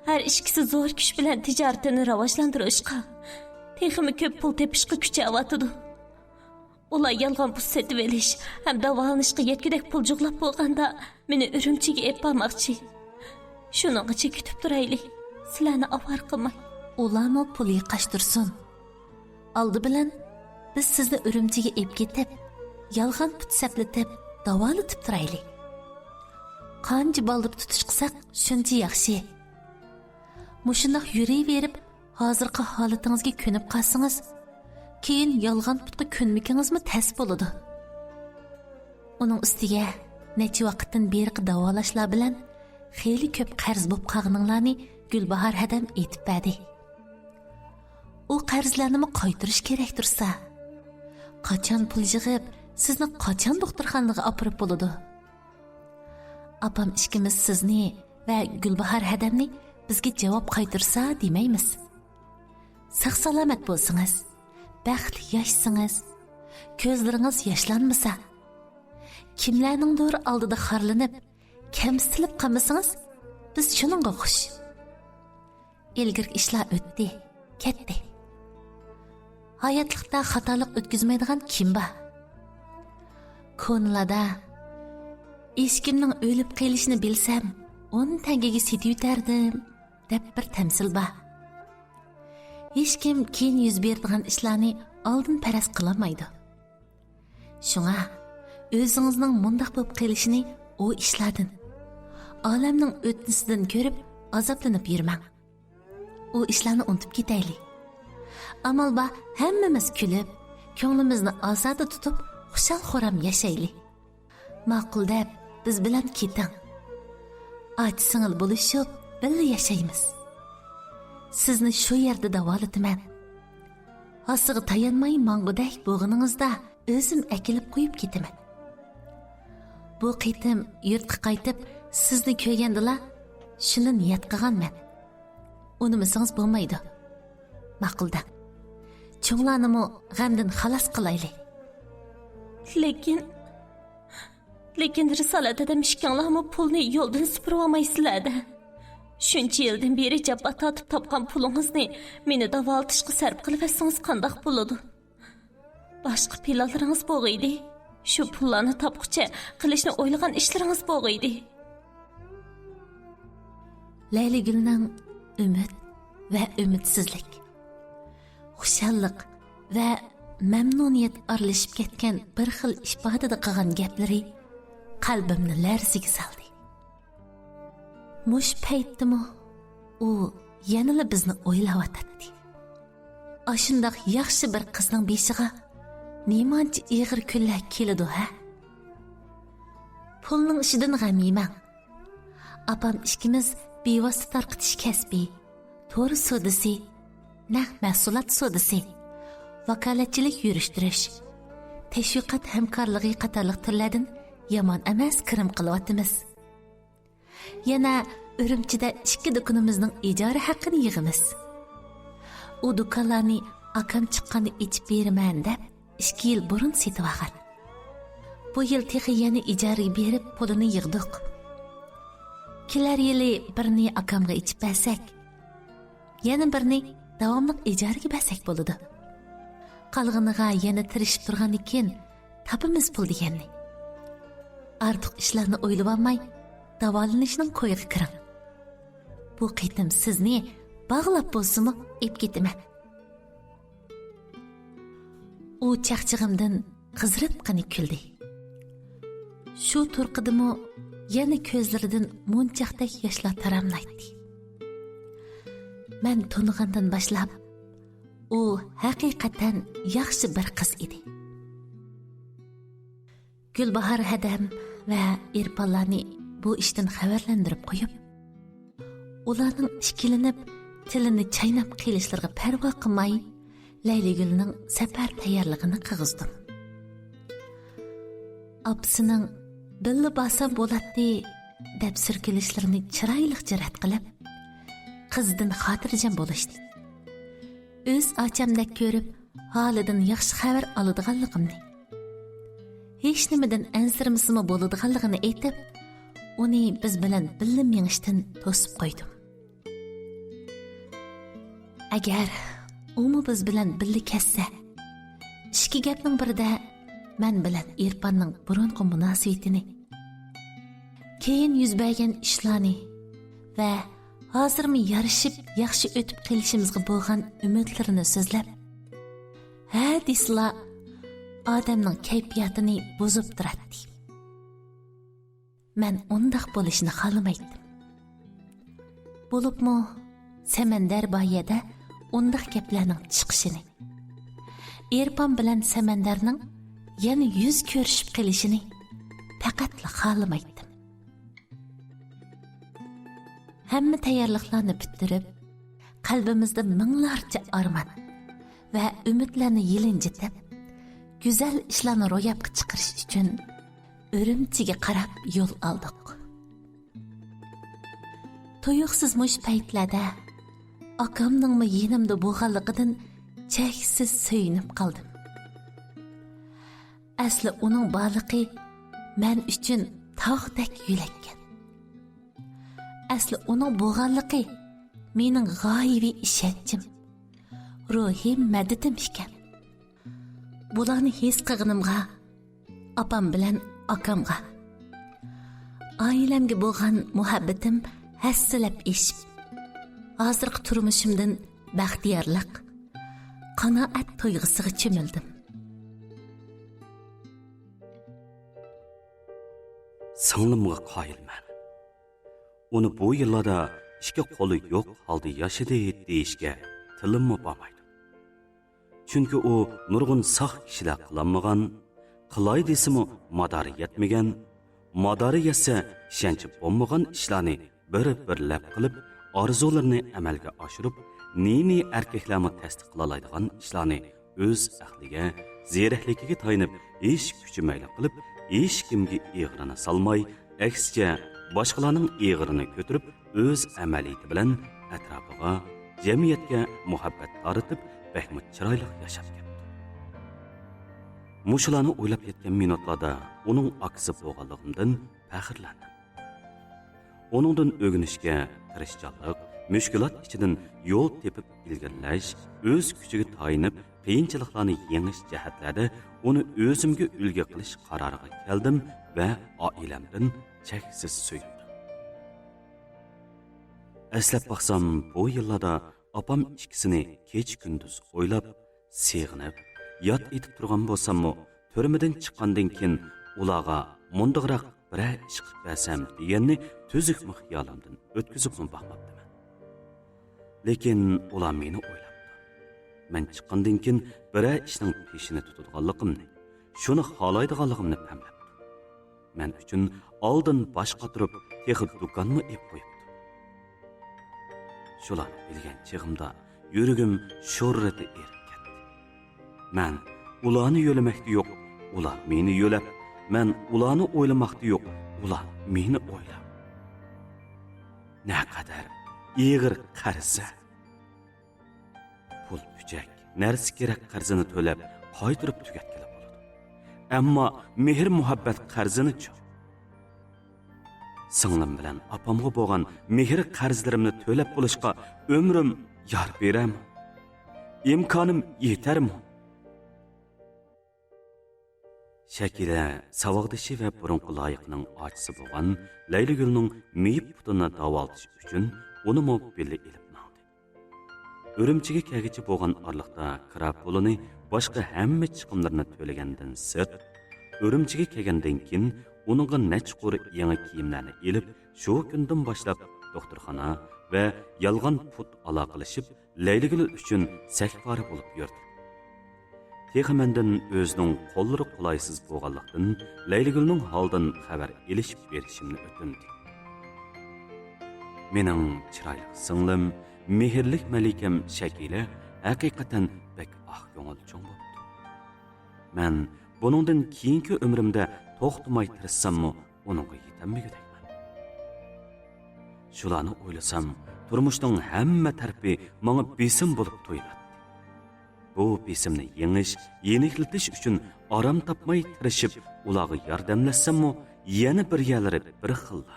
Har ikkisi zo'r kuch bilan tijoratini rivojlantirishga, texmi ko'p pul tepishga kuchayapti. Ular yolg'on pul setib olish ham davolanishga yetkidek pul jo'g'lab bo'lganda meni Urumchiga olib bormoqchi. Shuningcha kutib turaylik. Sizlarni avvar qilmay. Ularni pul yiqashtirsin. Oldi bilan biz sizni Urumchiga olib ketib, yolg'on pul saplatib, davolatib turaylik. Qancha baldib tutish qilsak, shuncha yaxshi. Mushundoq yuraverib, hozirgi holatingizga ko'nib qolsangiz, keyin yolg'on putga ko'nmikingizmi tas bo'ladi. Uning ustiga necha vaqtdan beri davolashlar bilan xeyli ko'p qarz bo'lib qolganinglarni Gulbahor hadam aytib berdi. U qarzlarni qaytarish kerak tursa, qachon pul yig'ib, sizni qachon doktorxonaga olib bo'ladi? Apam ikkimiz sizni va Gulbahor hadamni bizga javob qaytarsa demaymiz. Sog' salomat bo'lsangiz, baxtli yashsangiz, ko'zlaringiz yoshlanmasa, kimlarningdir oldida xorlanib, kamsitilib qolmasangiz, biz shuningga xush. İlgirki ishlar o'tdi, ketdi. Hayotlikda xatolik o'tkazmaydigan kim bor? Ko'nglada hech kimning o'lib qolishini bilsam, 10 tangaga setib yutardim deb bir tamsil bor. Hech kim keyin yuz beradigan ishlarni oldin faraz qilolmaydi. Shunga o'zingizning mundaq bo'lib qolishini o ishlardan, olamning o'tnisidan ko'rib azoblanib yurmang. O ishlarni unutib ketaylik. Amal ba hammamiz kulib, ko'nglimizni ozoda tutib, xushal-xuram yashaylik. Ma'qul deb biz bilan keting. Ochi-singil bo'lishib, birga yashaymiz. Sizni shu yerda davolataman. Hosiga tayanmay mang'udak bo'g'iningizda o'zim akilib qo'yib ketaman. Bu qitim yurtga qaytib sizni ko'rgandila shuni niyat qilganman. Unimisangiz bo'lmaydi. Ma'qulda. Cho'nglarnimi g'amdan xalos qilaylik. Lekin Risolat adam ishkanlarmi pulni yo'ldan supurib olmaysizlar-da. Shuncha yildan beri jabba tatib topgan pulingizni meni davolatishga sarf qilib etsangiz qandoq bo'ladi? Boshqa planlaringiz bo'lg'aydi. Shu pullarni topqucha qilishni o'ylagan ishlaringiz bo'lg'aydi. Laylagulning umid va umidsizlik, xushallik va mamnuniyat aralashib ketgan bir xil ifodada qilgan gaplari qalbimni larziga soldi. Mush paytdimi u yanada bizni o'ylayotdi. Ashundoq yaxshi bir qizning beshiga nemancha ig'ir kunlar keladi ha? Pulning ishidan g'am yemang. Apam ikkimiz bevosita tarqitish kasbi, to'ri sodasi, naq mahsulot sodasi, vakolatchilik yurishtirish, tashviqot hamkorligi qatorliq turlardan yomon emas kirim qilyapmiz. Yana Urumchida 2 do'konimizning ijara haqqini yig'imiz. U do'konlarni akam chiqqanda ichib beraman deb 2 yil burun setib olgan. Bu yil texi yana ijaraga berib pulini yig'dik. Kelar yili birini akamga ichib bersak, yana birini davomli ijaraga bersak bo'ladi. Qolganiga yana tirishib turgan ekan, topimiz pul deganni. Artıq ishlarni o'ylab olmay, davolanishning qo'yiga kiring. Bu qitim sizni bog'lab bo'lsimi ep ketaman. U chaqchig'imdan qizirib qani kuldi. Shu turqidimi yana ko'zlaridan munchaqdek yoshlar taramlaydi. Men tonigandan boshlab u haqiqatan yaxshi bir qiz edi. Gulbahor Hadam va Irponlarni bu ishdan xabarlantirib qo'yib, ularning ishkilinib, tilini chaynab qilishlariga parvo qilmay, Laylagulning safar tayyorligini qilg'izdim. Apsining "Billa basam bo'ladi" deb sirkilishlarini chiroyli jirat qilib, qizdan xotirjam bo'lishdi. O'z ochamdek ko'rib, holidan yaxshi xabar oladiganligimni, hech nimadan ansirmisimi bo'ladiganligini aytib, uni biz bilan billa mengishdan to'sib qo'ydim. Agar umi biz bilan billa kassa, ikki gapning birida men bilan Irponning burunqi munosabatini, keyin yuz bergan ishlarni va hozirmi yarishib yaxshi o'tib qilishimizga bo'lgan umidlarini so'zlab, ha desla odamning kayfiyatini buzib turadi. Men undaq bo'lishni xohlamaydim. Bo'libmi Samandar boyada undaq gaplarning chiqishini, Irpon bilan Samandarning yana yuz ko'rishib qilishini faqatla xohlamaydim. Hamma tayyorliklarni bitirib, qalbimizda minglarcha armon va umidlarni yilinjitib, go'zal ishlarni ro'yobga chiqarish uchun Urumchiga qarab yo'l oldik. Tuyuqsiz mush paytlarda akamningmi yenimda bo'lganligidan cheksiz suyunib qoldim. Asli uning borligi men uchun tog'dek yulakkan. asli uning bo'lganligi mening g'oyiviy ishonchim, ruhiy madadim ekan. Bularni his qilganimga, opam bilan akamga, oilamga bo'lgan muhabbatim hassalab eshib, hozirgi turmushimdan baxtiyorlik, qanoat to'yg'isiga cho'mildim. Singlimga qoyilman. Uni bu yillarda ishga qo'li yo'q holda yashadi deyishga tilimmi bormaydi. Chunki u nurg'un sog' kishilar qilolmagan, qilay desimi madori yetmagan, madori yetsa ishonchi bo'lmagan ishlarni bir-birlab qilib, orzularini amalga oshirib, nini erkaklarni tasdiq qila oladigan ishlarni o'z aqliga, zerikligiga tayinib, hech kuchi mayli qilib, hech kimga eg'rini solmay, aksicha boshqalarning eg'rini ko'tarib, o'z amaliyati bilan atrofiga, jamiyatga muhabbat taratib, bahmut chiroyli yashab ketdi. Mushularni o'ylab yetgan minutlarda uning aksi bo'lganligimdan faxrlandim. Onundan o'rganishga tirishchilik, mushkulot ichidan yo'l tepib ilgirlash, o'z kuchiga tayinib, qiyinchiliklarni yengish jihatlarda uni o'zimga ulgu qilish qaroriga keldim va oilamdan cheksiz suyundim. Eslab baxsam, bu yillarda opam ikkisini kech kunduz o'ylab, seg'inib, yod etib turgan bo'lsam-mu, turmadan chiqqandan keyin ularga mundiqroq bir ish qilib bersam deganni tuzukmi xiyolimdan o'tkazibmi baxmabdiman. Lekin ular meni o'ylabdi. Men chiqqandan keyin bir ishning peshini tutadiganligimni, shuni xohlaydiganligimni pamlabdi. Men uchun oldin boshqa turib, texi do'konmi ep qo'yibdi. Shularni bilgan chig'imda yuragim sho'rrati erib ketdi. Men ularni yo'lamakda yo'q, ular meni yo'lab, men ularni o'ylamakda yo'q, ular meni o'ylab. Naqadar ig'ir qarza. Pul puchak, narsa kerak qarzini to'lab, qaytirib tugatgili bo'ladi. Ammo mehr muhabbat qarzini-chi? Singlim bilan opamga bo'lgan mehr qarzlarimni to'lab bo'lishga umrim yor beram. İmkonim yetarmi? Shakila savog'dishi va burunqi loyiqning ochisi bo'lgan Laylagulning miyib putini davolatish uchun uni mobilli ilib mandi. Urumchiga kelgichi bo'lgan orliqda kira pulini boshqa hamma chiqimlarni to'lagandan sirt, Urumchiga kelgandan keyin uningga nechqur yangi kiyimlarni ilib, shu kundan boshlab doktorxona va yolg'on put aloqalashib, Laylagul uchun sakvori bo'lib yurdi. Texmendan o'zining qo'llari qulaysiz bo'lganlikdan Laylagulning holdan xabar elishib berishimni o'tindi. Mening chiroyli singlim, mehrlik malikam Shakila haqiqatan bek ko'ngilchan bo'ldi. Men buningdan keyingi umrimda to'xtamay tirishsammi, uningga yetamigudayman. Shularni o'ylasam, turmushning hamma tarafı menga besim bo'lib to'yiladi. Bu besimni yengish, yeniklitish uchun orom topmay tirishib, ularga yordamlashsammi, yana bir yerlari bir xilla.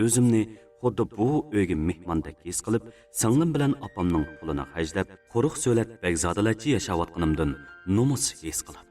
O'zimni xuddi bu uyga mehmondek his qilib, singlim bilan opamning pulini hajlab, quruq so'lat begzodalachi yashayotganimdan nomus his qilib